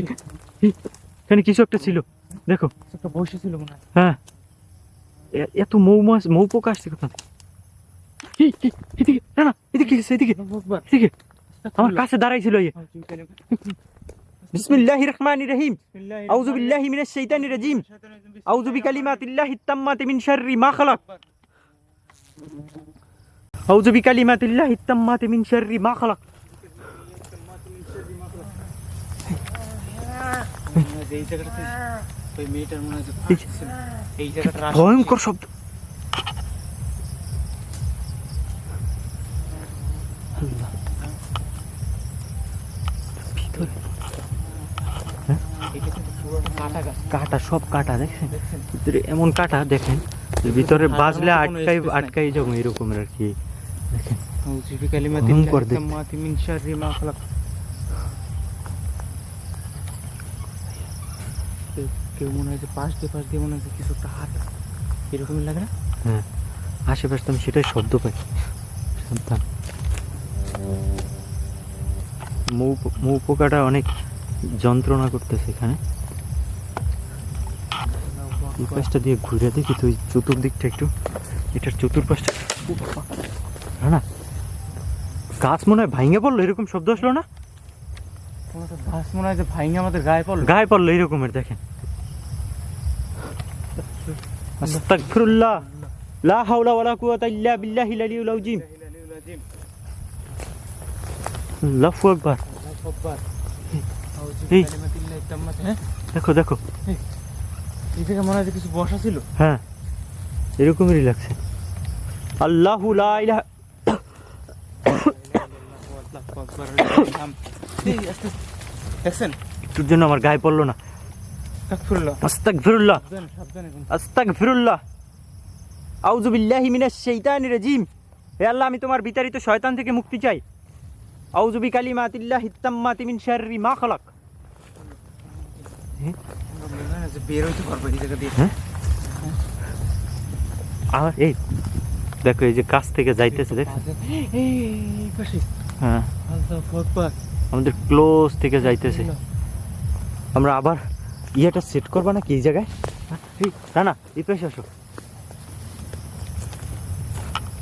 Speaker 1: এখানে কিছু একটা ছিল, দেখো।
Speaker 2: কিছু একটা বসেছিল মনে হয়।
Speaker 1: হ্যাঁ, এত মৌ পোকা আসছে কোথা থেকে? এদিকে না না, এদিকে এদিকে এদিকে আমার কাছে দাঁড়াইছিল। বিসমিল্লাহির রহমানির রহিম। আউযু বিল্লাহি মিনাশ শাইতানির রাজিম। আউযু বিকালিমাতিল্লাহিত তাম্মাতি মিন শাররি মা খালাক। আউযু বিকালিমাতিল্লাহিত তাম্মাতি মিন শাররি মা খালাক।
Speaker 2: এই জায়গাটাতে ওই মেয়েটার মনে হয় যে ফাঁস ছিল। এই জায়গাটা
Speaker 1: ভয়ঙ্কর শব্দ। আল্লাহ, ভিতরে
Speaker 2: এটা কিন্তু পুরো কাটা গাছ।
Speaker 1: কাটা, সব কাটা দেখেন ভিতরে, এমন কাটা দেখেন ভিতরে বাজলে আটকাই যাবো এরকমের আর কি। দেখেন
Speaker 2: আউযু বিকালিমাতিল
Speaker 1: ভয়ঙ্কর দেখতে।
Speaker 2: তাম্মাতি মিন শাররি মা খালাক। কেউ মনে হয় যে পাশ দিয়ে মনে হয় যে কিছু একটা হাত এরকমই লাগে না?
Speaker 1: হ্যাঁ, আশেপাশে আমি সেটাই শব্দ পাই। সাবধান, মৌ পোকাটা অনেক যন্ত্রণা করতেছে এখানে। এই পাশটা দিয়ে ঘুরে দেখি তো, ওই চতুর্দিকটা একটু, এটার চতুর্পাশটা। না না, গাছ মনে হয় ভাঙে পড়লো, এরকম শব্দ আসলো না?
Speaker 2: কোনো একটা গাছ মনে হয় যে ভাঙে আমাদের গায়ে পড়লো।
Speaker 1: গায়ে পড়লো এরকমের, দেখেন। আস্তাগফিরুল্লাহ, লা হাওলা ওয়ালা কুওয়াতা ইল্লা বিল্লাহিল আলিয়্যিল আযীম। আল্লাহু আকবার। এই দেখো দেখো,
Speaker 2: এই থেকে মনে হয় যে কিছু বসা ছিল।
Speaker 1: হ্যাঁ এরকমই লাগছে। আল্লাহু লা ইলাহা।
Speaker 2: দেখছেন,
Speaker 1: একটুর জন্য আমার গায়ে পড়লো না। আস্তাগফিরুল্লাহ, আস্তাগফিরুল্লাহ, আউযু বিল্লাহি মিনাশ শাইতানির রাজিম। হে আল্লাহ, আমি তোমার বিতাড়িত শয়তান থেকে মুক্তি চাই। আউযু বিকালিমাতিল্লাহিত তাম্মাতি মিন শাররি মা খালাক।
Speaker 2: বের হইতে পারবো এই জায়গা দিয়ে।
Speaker 1: হ্যাঁ, আর এই দেখো, এই যে কাছ থেকে যাইতেছে, দেখো।
Speaker 2: এই পাশে,
Speaker 1: হ্যাঁ,
Speaker 2: আল্লাহু আকবার।
Speaker 1: আমাদের ক্লোজ থেকে যাইতেছে। আমরা আবার ইয়েটা সেট করবা নাকি এই জায়গায়? না না, এই পাশে আসো।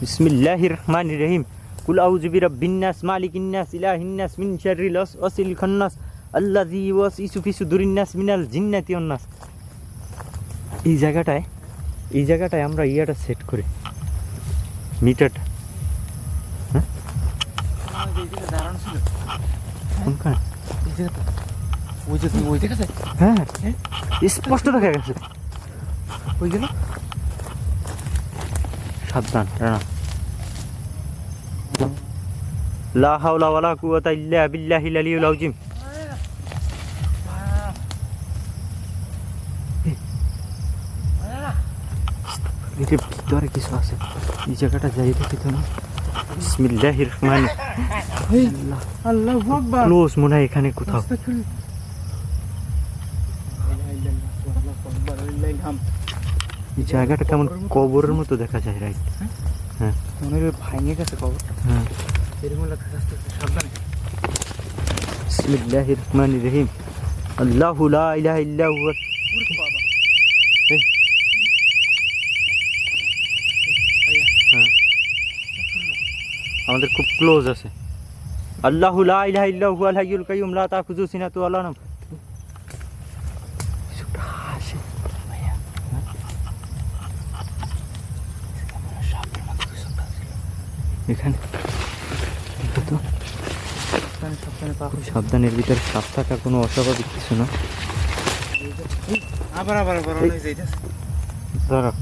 Speaker 1: বিসমিল্লাহির রহমানির রহিম। কুল আউযু বিরাব্বিন নাস মালিকিন নাস ইলাহিন নাস মিন শাররিল ওয়াসওয়াসিল খান্নাস আল্লাযী ইউওয়াসওয়িসু ফি সুদুরিন নাস মিনাল জিন্নাতি ওয়ান নাস। এই জায়গাটায় আমরা ইয়েটা সেট করি, মিটারটা। হ্যাঁ,
Speaker 2: দাঁড়ানো ছিল
Speaker 1: কোনখানে?
Speaker 2: এই জায়গাটা। ওই যে ওই দেখেছে।
Speaker 1: হ্যাঁ, স্পষ্ট দেখা গেছে।
Speaker 2: ওই গেল।
Speaker 1: সাবধান, রানা। লা হাওলা ওয়ালা কুওয়াতা ইল্লা বিল্লাহিল আলিয়্যিল আযীম। এর ভিতরে কিছু আছে, এই জায়গাটা যাই দেখি তো না। বিসমিল্লাহির রহমানির রহিম।
Speaker 2: আল্লাহু আকবার।
Speaker 1: ক্লোজ মনে হয় এখানে কোথাও। এই জায়গাটা কেমন কবরের মতো দেখা যায়, রাইট? হ্যাঁ,
Speaker 2: মনে হয় ভাঙে গেছে কবরটা।
Speaker 1: হ্যাঁ।
Speaker 2: এরকম লাগছে, আস্তে আস্তে সাবধানে।
Speaker 1: বিসমিল্লাহির রহমানির রহিম। আল্লাহু লা ইলাহা ইল্লা হুয়া। এই, হ্যাঁ, আমাদের খুব ক্লোজ আছে। আল্লাহু লা ইলাহা ইল্লা হুয়াল হাইয়ুল কাইয়ুম লা তাখুযু সিনাতু ওয়ালা নাওম। কিছুটা হাসে ভাইয়া। এখানে তো
Speaker 2: সাবধানে পা।
Speaker 1: সাবধানের ভিতরে সাপ থাকা কোনো অস্বাভাবিক কিছু না।
Speaker 2: আবার আবার আবার অনেক যাইতেছে।
Speaker 1: ধরো,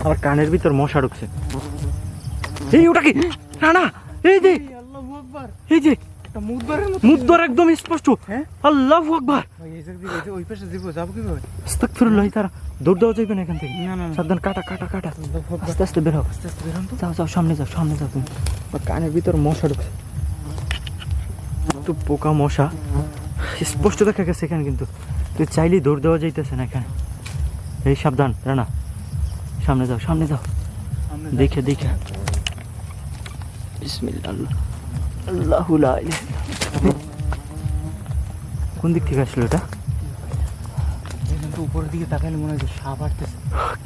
Speaker 1: আমার কানের ভিতর মশা ঢুকছে। এই ওটা কি? রানা, এই যে
Speaker 2: আল্লাহু আকবার,
Speaker 1: এই যে
Speaker 2: একটা মুদবারের মতো
Speaker 1: মুদ্দার একদম স্পষ্ট।
Speaker 2: হ্যাঁ
Speaker 1: আল্লাহু আকবার।
Speaker 2: ভাই এই দিক দিয়ে ওই পাশে যাবো কিভাবে?
Speaker 1: আস্তাগফিরুল্লাহ। তারা দৌড় দেওয়া যাবে না এখান থেকে।
Speaker 2: না না না,
Speaker 1: সাবধান, কাটা কাটা কাটা।
Speaker 2: আল্লাহু আকবার।
Speaker 1: আস্তে আস্তে বের হও।
Speaker 2: আস্তে আস্তে বেরোন তো।
Speaker 1: যাও যাও, সামনে যাও, সামনে যাও তুমি। আমার কানের ভিতর মশা ঢুকছে, তো পোকা মশা স্পষ্ট দেখা গেছে এখানে, কিন্তু তুই চাইলেই দৌড় দেওয়া যাইতেছে না এখানে। এই সাবধান রানা, সামনে যাও, সামনে যাও,
Speaker 2: সামনে
Speaker 1: দেখে দেখে। বিসমিল্লাহ, আল্লাহু লা ইলাহা ইল্লাল্লাহ। কোন দিক থেকে আসলো এটা?
Speaker 2: দেখেন তো, উপরের দিকে তাকালে মনে হয় যে সাপ আসতেছে।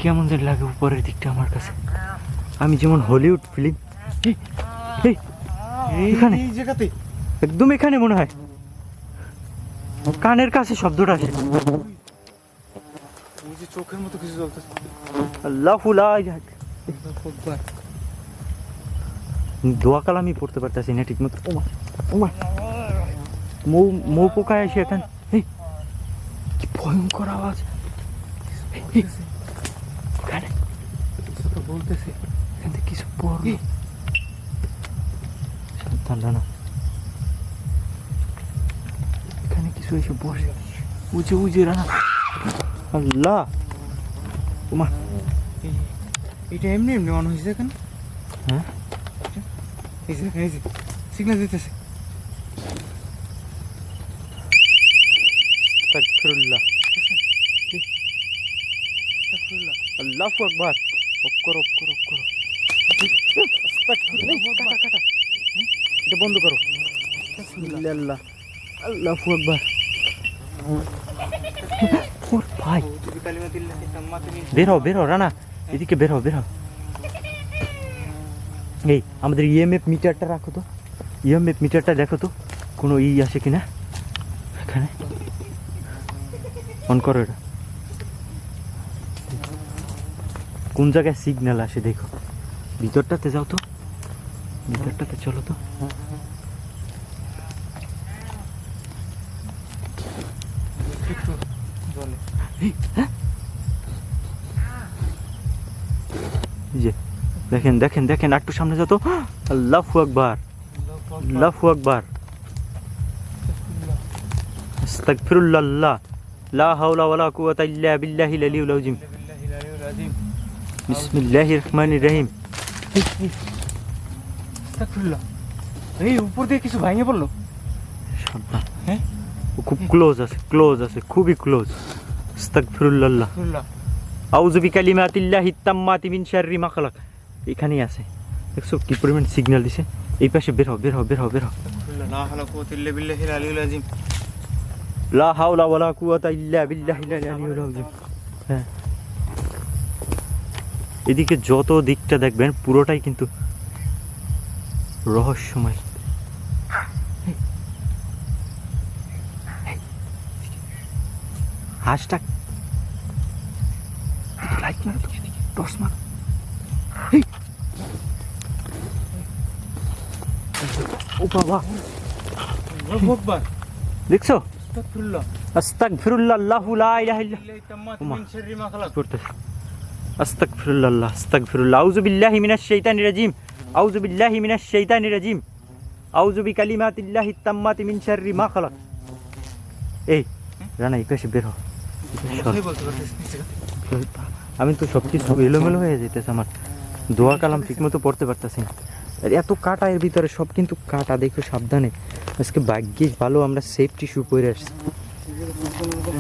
Speaker 1: কেমন যে লাগে উপরের দিকটা আমার কাছে, আমি যেমন হলিউড ফিল্ম। এখানে?
Speaker 2: এই জায়গাতে
Speaker 1: একদম এখানে মনে হয়, কানের কাছে শব্দটা আসে।
Speaker 2: ওই যে চোখের মতো কিছু জ্বলতেছে।
Speaker 1: আল্লাহু লা ইলাহা ইল্লাল্লাহ।
Speaker 2: আল্লাহু আকবার।
Speaker 1: দোয়া কালামই পড়তে পারতেছি না ঠিক মতো। ওমা ওমা, মৌ মৌ পোকায় আসে এখানে। এই কি ভয়ঙ্কর আওয়াজ। এই, এখানে
Speaker 2: কিছু তো বলতেছে।
Speaker 1: এখান থেকে কিছু পড়লো। সাবধান রানা, এখানে কিছু এসে বসে। উজে উজে রানা, আল্লাহ। ওমা,
Speaker 2: এটা এমনি এমনি অন হয়েছে এখানে।
Speaker 1: হ্যাঁ
Speaker 2: এই যে এই যে সিগন্যাল দিতেছে।
Speaker 1: আস্তাগফিরুল্লাহ,
Speaker 2: আস্তাগফিরুল্লাহ।
Speaker 1: আল্লাহু আকবার। অফ করো, অফ করো, অফ করো। আস্তাগফিরুল্লাহ। কাটা কাটা, এটা বন্ধ করো। বিসমিল্লাহ, আল্লাহু আকবার। ওর ভাই,
Speaker 2: তুমি কালিমাতুল্লাহি তাম্মাতু মিন
Speaker 1: বের হও, বের হও রানা, এদিকে বের হও, বের হও। এই আমাদের ইএমএফ মিটারটা রাখো তো, ইএমএফ মিটারটা দেখো তো কোনো আসে কিনা এখানে। অন করো এটা, কোন জায়গায় সিগন্যাল আসে দেখো। ভিতরটাতে যাও তো, ভিতরটাতে চলো তো।
Speaker 2: একটু জলে।
Speaker 1: এই যে দেখেন দেখেন দেখেন, একটু সামনে যাও তো। আল্লাহু আকবার, আল্লাহু আকবার। আস্তাগফিরুল্লাহ, লা হাওলা ওয়ালা কুওয়াতা ইল্লা বিল্লাহিল আলিয়্যিল আযীম।
Speaker 2: বিল্লাহিল আলিয়্যিল আযীম।
Speaker 1: বিসমিল্লাহির রহমানির রহিম।
Speaker 2: আস্তাগফিরুল্লাহ। এই উপর দিয়ে কিছু ভেঙে পড়লো।
Speaker 1: সাবধান,
Speaker 2: হ্যাঁ
Speaker 1: ও খুব ক্লোজ আছে, ক্লোজ আছে, খুবই ক্লোজ। আস্তাগফিরুল্লাহ,
Speaker 2: আস্তাগফিরুল্লাহ।
Speaker 1: আউযু বিকালিমাতিল্লাহিত তাম্মাতি মিন শাররি মা খালাক। এখানেই আছে, দেখছো কি পরিমাণ সিগন্যাল দিছে। এই পাশে বের হও, বের হও, বের হও, বের হও।
Speaker 2: আস্তাগফিরুল্লাহ, লা হাওলা কুওয়াতা ইল্লা বিল্লাহিল আলিয়্যিল আযীম।
Speaker 1: লা হাওলা ওয়ালা কুওয়াতা ইল্লা বিল্লাহিল আলিয়্যিল আযীম। হ্যাঁ, এদিকে যত দিকটা দেখবেন পুরোটাই কিন্তু রহস্যময়। হাঁসটা লাইট মারো তো, টর্চ মারো। এই, ও বাবা,
Speaker 2: আল্লাহু আকবার।
Speaker 1: দেখছো?
Speaker 2: আস্তাগফিরুল্লাহ।
Speaker 1: আস্তাগফিরুল্লাহ, আল্লাহু লা ইলাহা ইল্লা
Speaker 2: বিল্লাহি তাম্মাতু
Speaker 1: ওমা।
Speaker 2: মিন শাররি মা খালাক।
Speaker 1: করতেছে। আস্তাগফিরুল্লাহ, আস্তাগফিরুল্লাহ, আউযু বিল্লাহি মিনাশ শাইতানির রাজিম, আউযু বিল্লাহি মিনাশ শাইতানির রাজিম, আউযু বিকালিমাতিল্লাহিত তাম্মাতি মিন শাররি মা খালাক। এই রানা, এই পাশে বের হও।
Speaker 2: কথাই বলতে পারতেছি না এই জায়গাতে।
Speaker 1: আমি তো সব কিছু এলোমেলো হয়ে যেতেছে, আমার দোয়া কালাম ঠিক মতো পড়তে পারতেছি না। আর এত কাটা এর ভিতরে, সব কিন্তু কাটা, দেখো সাবধানে। আজকে ভাগ্যিস ভালো আমরা সেফটি শু পরে আসছি।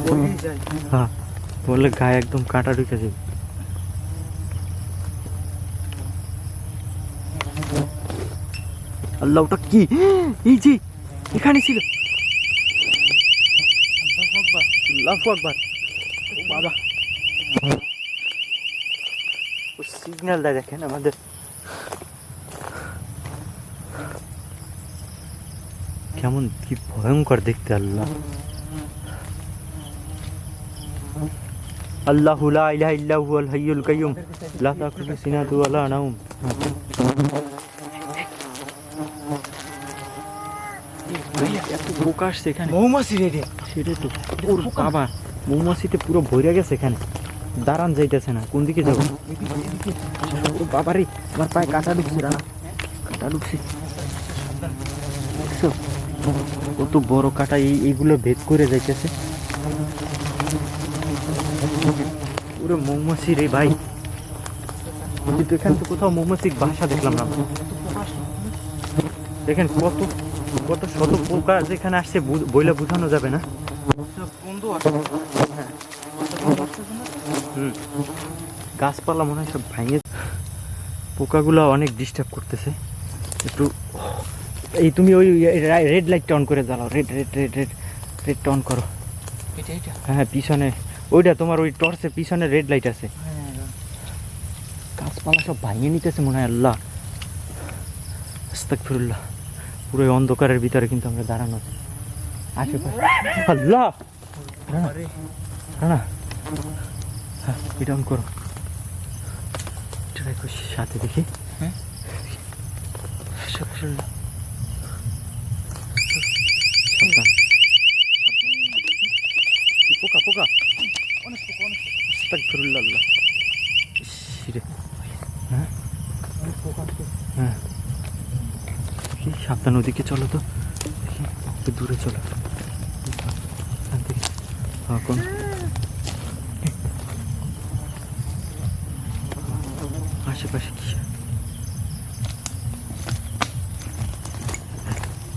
Speaker 2: পড়েই যায়।
Speaker 1: হ্যাঁ, বললে গায়ে একদম কাটা ঢুকে যাবে। আল্লাহ, ওটা কি? এই যে এখানে ছিল।
Speaker 2: আল্লাহু আকবার।
Speaker 1: আল্লাহু আকবার। ও বাবা, ও সিগন্যাল দেয় দেখেন আমাদের। কেমন কি ভয়ঙ্কর দেখতে। আল্লাহ, আল্লাহু লা ইলাহা ইল্লা হুয়াল হাইয়ুল কাইয়্যুম লা তাখুযুহু সিনাতুন ওয়া লা নাওম। এত পোকা আসছে এখানে।
Speaker 2: মৌমাছি রেডি।
Speaker 1: সেটাই তো, ওর বাবা, মৌমাছিতে পুরো ভরে গেছে এখানে। দাঁড়ান যাইতেছে না, কোন দিকে যাবো? ও বাবারে, আমার পায়ে কাঁটা ঢুকছে, রানা কাঁটা ঢুকছে। দেখছো? কত বড় কাঁটা, এইগুলো ভেদ করে যাইতেছে। পুরো মৌমাছি রে ভাই, কিন্তু এখানে তো কোথাও মৌমাছির বাসা দেখলাম না। দেখেন কত কত শত পোকা যেখানে আসছে, বইলে বোঝানো যাবে না।
Speaker 2: বন্ধু আছে।
Speaker 1: হ্যাঁ, গাছপালা মনে হয় সব ভাঙে, পোকাগুলো অনেক ডিস্টার্ব করতেছে। একটু এই তুমি ওই রেড লাইটটা অন করে জ্বালাও, রেড রেড রেড রেড রেডটা অন করো।
Speaker 2: এটা এটা
Speaker 1: হ্যাঁ পিছনে ওইটা তোমার ওই টর্চের পিছনে রেড লাইট আছে।
Speaker 2: হ্যাঁ
Speaker 1: গাছপালা সব ভাঙিয়ে নিতেছে মনে হয়। আল্লাহ আস্তাগফিরুল্লাহ, পুরো এই অন্ধকারের ভিতরে কিন্তু আমরা দাঁড়ানো আছি। আশেপাশে আল্লাহ,
Speaker 2: আরে
Speaker 1: না হ্যাঁ এটা অন করো, এটা রাখো সাথে দেখি।
Speaker 2: হ্যাঁ
Speaker 1: আস্তাগফিরুল্লাহ, সাবধান। কি পোকা পোকা,
Speaker 2: অনেক পোকা অনেক পোকা
Speaker 1: আস্তাগফিরুল্লাহ। আল্লাহ ইস রে, হ্যাঁ
Speaker 2: অনেক পোকা আছে।
Speaker 1: হ্যাঁ দেখি, সাবধান, ওদিকে চলো তো, দেখি একটু দূরে চলো এখান থেকে। হ্যাঁ কোন আশেপাশে কি?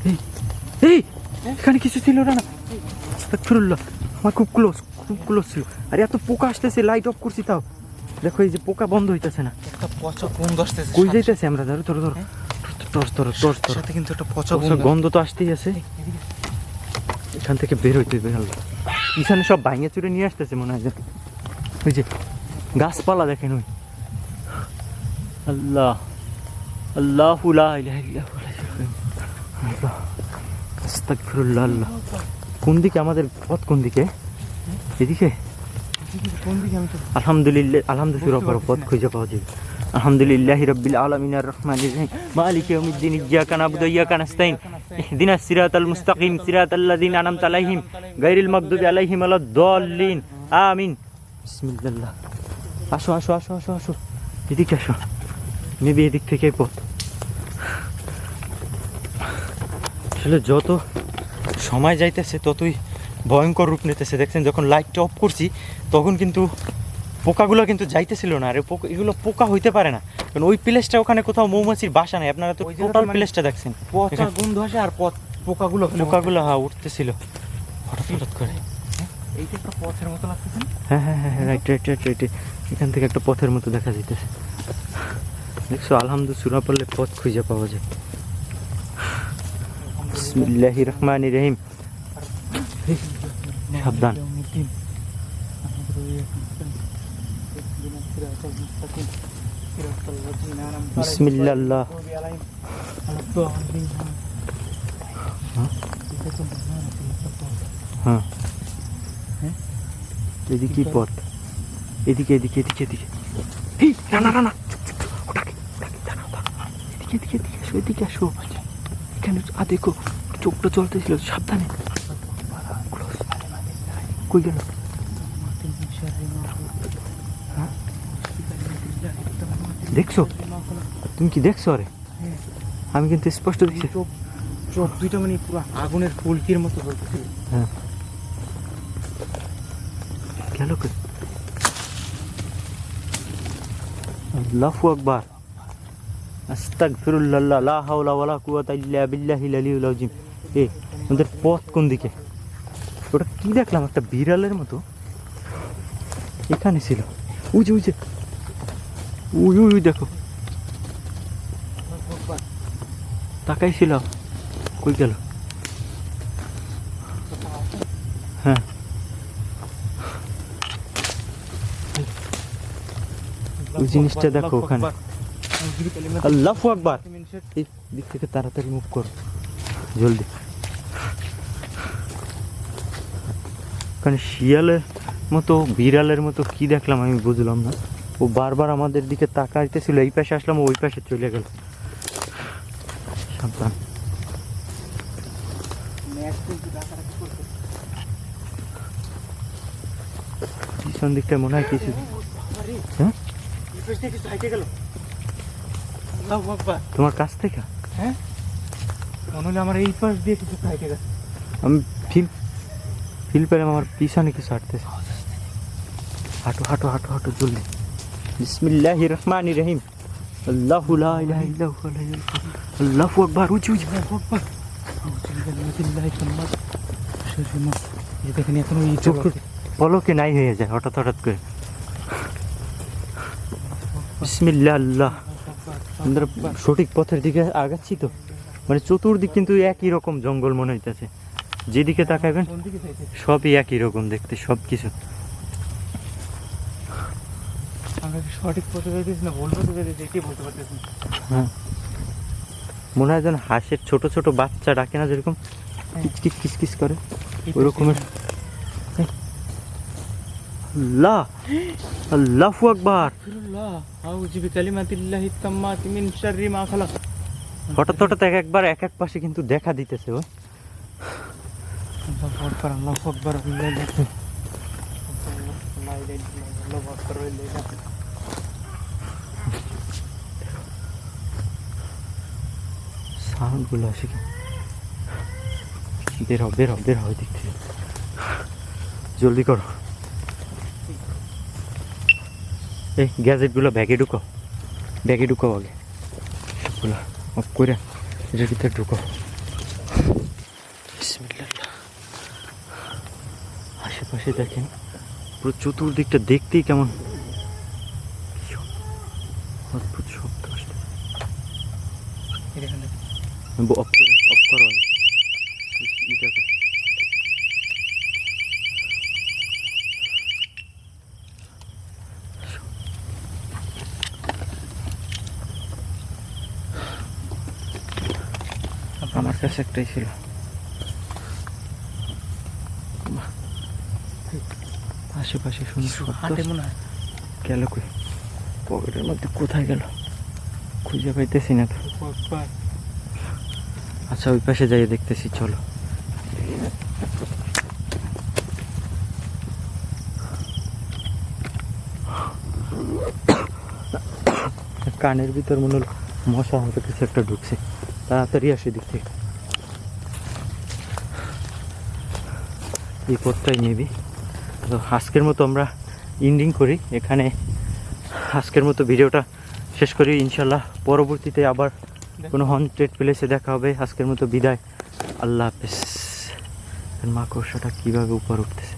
Speaker 1: এই এই এখানে কিছু ছিল না। আস্তাগফিরুল্লাহ, আমার খুব ক্লোজ ছিল। আর এত পোকা আসতেছে, লাইট অফ করছি তাও। দেখো এই যে পোকা বন্ধ হইতেছে না।
Speaker 2: একটা পচা গন্ধ আসতেছে।
Speaker 1: কই যাইতেছে আমরা? ধরো ধরো ধরো, টর্চ ধরো টর্চ ধরো।
Speaker 2: সাথে কিন্তু একটা পচা
Speaker 1: পচা
Speaker 2: গন্ধ।
Speaker 1: গন্ধ তো আসতেই আছে। এখান থেকে বের হইতে বের পিছনে সব ভাঙে চুরে নিয়ে আসতেছে মনে হয়। যে ওই যে গাছপালা দেখেন, ওই আল্লাহ আল্লাহু লা ইলাহা ইল্লা হুয়া আল্লাহ আস্তাগফিরুল্লাহ। আল্লাহ কোন দিকে আমাদের পথ, কোন দিকে? এদিকে?
Speaker 2: কোন দিকে আমি তো
Speaker 1: আলহামদুলিল্লাহ, আলহামদুলিল্লাহ পথ খুঁজে পাওয়া যাবে। আলহামদুলিল্লাহি রাব্বিল আলামিন আর রহমানির রহিম মালিকি ইয়াউমিদ্দিন ইয়্যাকা না'বুদু ওয়া ইয়্যাকা নাস্তাইন ইহদিনাস সিরাতাল মুস্তাকিম সিরাতাল লাযিনা আন'আমতা আলাইহিম গায়রিল মাগদুবি আলাইহিম ওয়ালাদ-দাল্লিন আমিন। বিসমিল্লাহ। আসো আসো আসো আসো আসো, এদিকে আসো, মেবি এদিক থেকে পথ। আসলে যত সময় যাইতেছে ততই ভয়ঙ্কর রূপ নিতেছে। দেখছেন যখন লাইটটা অফ করছি তখন কিন্তু পোকাগুলো কিন্তু যাইতেছিল না। আর এগুলো পোকা হইতে পারে না, কারণ ওই প্লেসটা ওখানে কোথাও মৌমাছির বাসা নাই। আপনারা তো
Speaker 2: ওই জায়গাটা
Speaker 1: টোটাল
Speaker 2: মানে
Speaker 1: প্লেসটা দেখছেন,
Speaker 2: পচা গন্ধ আসে আর পোকাগুলো
Speaker 1: পোকাগুলো হ্যাঁ উঠতেছিল হঠাৎ হঠাৎ করে।
Speaker 2: এইটা একটা পথের মতো লাগতেছে না?
Speaker 1: হ্যাঁ হ্যাঁ হ্যাঁ রাইট রাইট রাইট রাইট, এখান থেকে একটা পথের মতো দেখা যাইতেছে। দেখছো, আলহামদুলিল্লাহ সূরা পড়লে পথ খুঁজে পাওয়া যায়। বিসমিল্লাহির রহমানির রহিম। সাবধান। বিসমিল্লাহ। হ্যাঁ এদিকে কি পথ? এদিকে এদিকে এদিকে এদিকে। এই রানা রানা, ওটাকে ওটাকে দাঁড়াও দাঁড়াও, এদিকে এদিকে এদিকে আসো, এদিকে আসো। এখানে দেখো চোখটা চলতেছিল, সাবধানে। কই গেল? হ্যাঁ? দেখছো? তুমি কি দেখছো? আরে আমি কিন্তু স্পষ্ট দেখছি।
Speaker 2: চোখ দুইটা মানে পুরো আগুনের ফুলকির মতো জ্বলতেছে।
Speaker 1: হ্যাঁ গেল কই? আল্লাহু আকবার, আস্তাগফিরুল্লাহ, লা হাওলা ওয়ালা কুওয়াতা ইল্লা বিল্লাহিল আলিয়্যিল আযীম। আমাদের পথ কোন দিকে? ওটা কি দেখলাম, একটা বিড়ালের মতো এখানে ছিল। ওই যে ওই যে ওই ওই দেখো, তাকাইছিল, কই গেল? হ্যাঁ ওই জিনিসটা দেখো ওখানে। আল্লাহু আকবার, এই দিক থেকে তাড়াতাড়ি মুভ করো, জলদি। ওখানে শিয়ালের মতো বিড়ালের মতো কি দেখলাম আমি বুঝলাম না। ও বারবার আমাদের দিকে তাকাইতেছিল, এই পাশে আসলাম, ওই পাশে চলে গেল। সাবধান। পিছন দিকটা মনে হয় কিছু।
Speaker 2: বাবারে,
Speaker 1: হ্যাঁ
Speaker 2: এই পাশ দিয়ে কিছু হাইটে গেল। আল্লাহু আকবার।
Speaker 1: তোমার কাছ থেকে
Speaker 2: হ্যাঁ, মনে হলো আমার এই পাশ দিয়ে কিছু হাইটে গেছে।
Speaker 1: আমি ফিল পেলাম আমার পিছনে কিছু হাঁটতেছে। হাঁটো হাঁটো হাঁটো হাঁটো জলদি। বিসমিল্লাহির রহমানির রহিম। আল্লাহু লা ইলাহা ইল্লাহু আল্লাহু আকবার। উঁচু উঁচু।
Speaker 2: আল্লাহু আকবার। আউযু বিল্লাহি তাম্মাত। শাররিমা। এই দেখেন এখন ওই
Speaker 1: চোখ পলকে নাই হয়ে যায় হঠাৎ হঠাৎ করে। বিসমিল্লাহ আল্লাহ। আমরা সঠিক পথের দিকে আগাচ্ছি তো, মানে চতুর্দিক কিন্তু একই রকম জঙ্গল মনে হইতেছে। যেদিকে তাকাবেন
Speaker 2: কোন দিকে যাইতে?
Speaker 1: সবই একই রকম দেখতে, সব কিছু।
Speaker 2: আমরা কি সঠিক পথে যাইতেছি না ভুল পথে যাইতেছি কে বলতে পারতেছি না।
Speaker 1: হ্যাঁ, মনে হয় যেন হাঁসের ছোট ছোট বাচ্চা ডাকে না যেরকম কিচ কিচ কিচ করে, ওই রকমের। আল্লাহ আল্লাহু আকবার।
Speaker 2: আস্তাগফিরুল্লাহ। আউযু বিকালিমাতিল্লাহি তাম্মাতি মিন শাররি মা খালাক।
Speaker 1: হঠাৎ হঠাৎ এক এক পাশে কিন্তু দেখা দিতেছে। ও
Speaker 2: আল্লাহু আকবার, আল্লাহু আকবার, আল্লাহু আকবার। আল্লাহু আকবার, আল্লাহু আকবার।
Speaker 1: সাউন্ড গুলো আসে কি? বের হও বের হও বের হও দিক থেকে, জলদি করো। এই গ্যাজেটগুলো ব্যাগে ঢুকো, ব্যাগে ঢুকো আগে সবগুলো অফ করে এটার ভিতরে ঢুকো। বিসমিল্লাহ। আশেপাশে দেখেন পুরো চতুর্দিকটা দেখতেই কেমন অদ্ভুত শব্দ আসছে।
Speaker 2: এখানে
Speaker 1: অফ করো আগে। এটা করো। আমার কাছে একটাই ছিল। আশেপাশে শুনে
Speaker 2: হাঁটে মনে হয়।
Speaker 1: গেল কই? পকেটের মধ্যে কোথায় গেল খুঁজে পাইতেছি না তো।
Speaker 2: আল্লাহু আকবার।
Speaker 1: আচ্ছা ওই পাশে যাই দেখতেছি, চলো। কানের ভিতর মনে হলো মশা হয়তো কিছু একটা ঢুকছে, তাড়াতাড়ি আসে দিক থেকে। এই পথটাই নেবি। তো আজকের মতো আমরা এন্ডিং করি এখানে, আজকের মতো ভিডিওটা শেষ করি। ইনশাল্লাহ পরবর্তীতে আবার কোনো হন্টেড প্লেসে দেখা হবে। আজকের মতো বিদায়, আল্লাহ হাফেজ। মাকড়সাটা কীভাবে উপর উঠতেছে।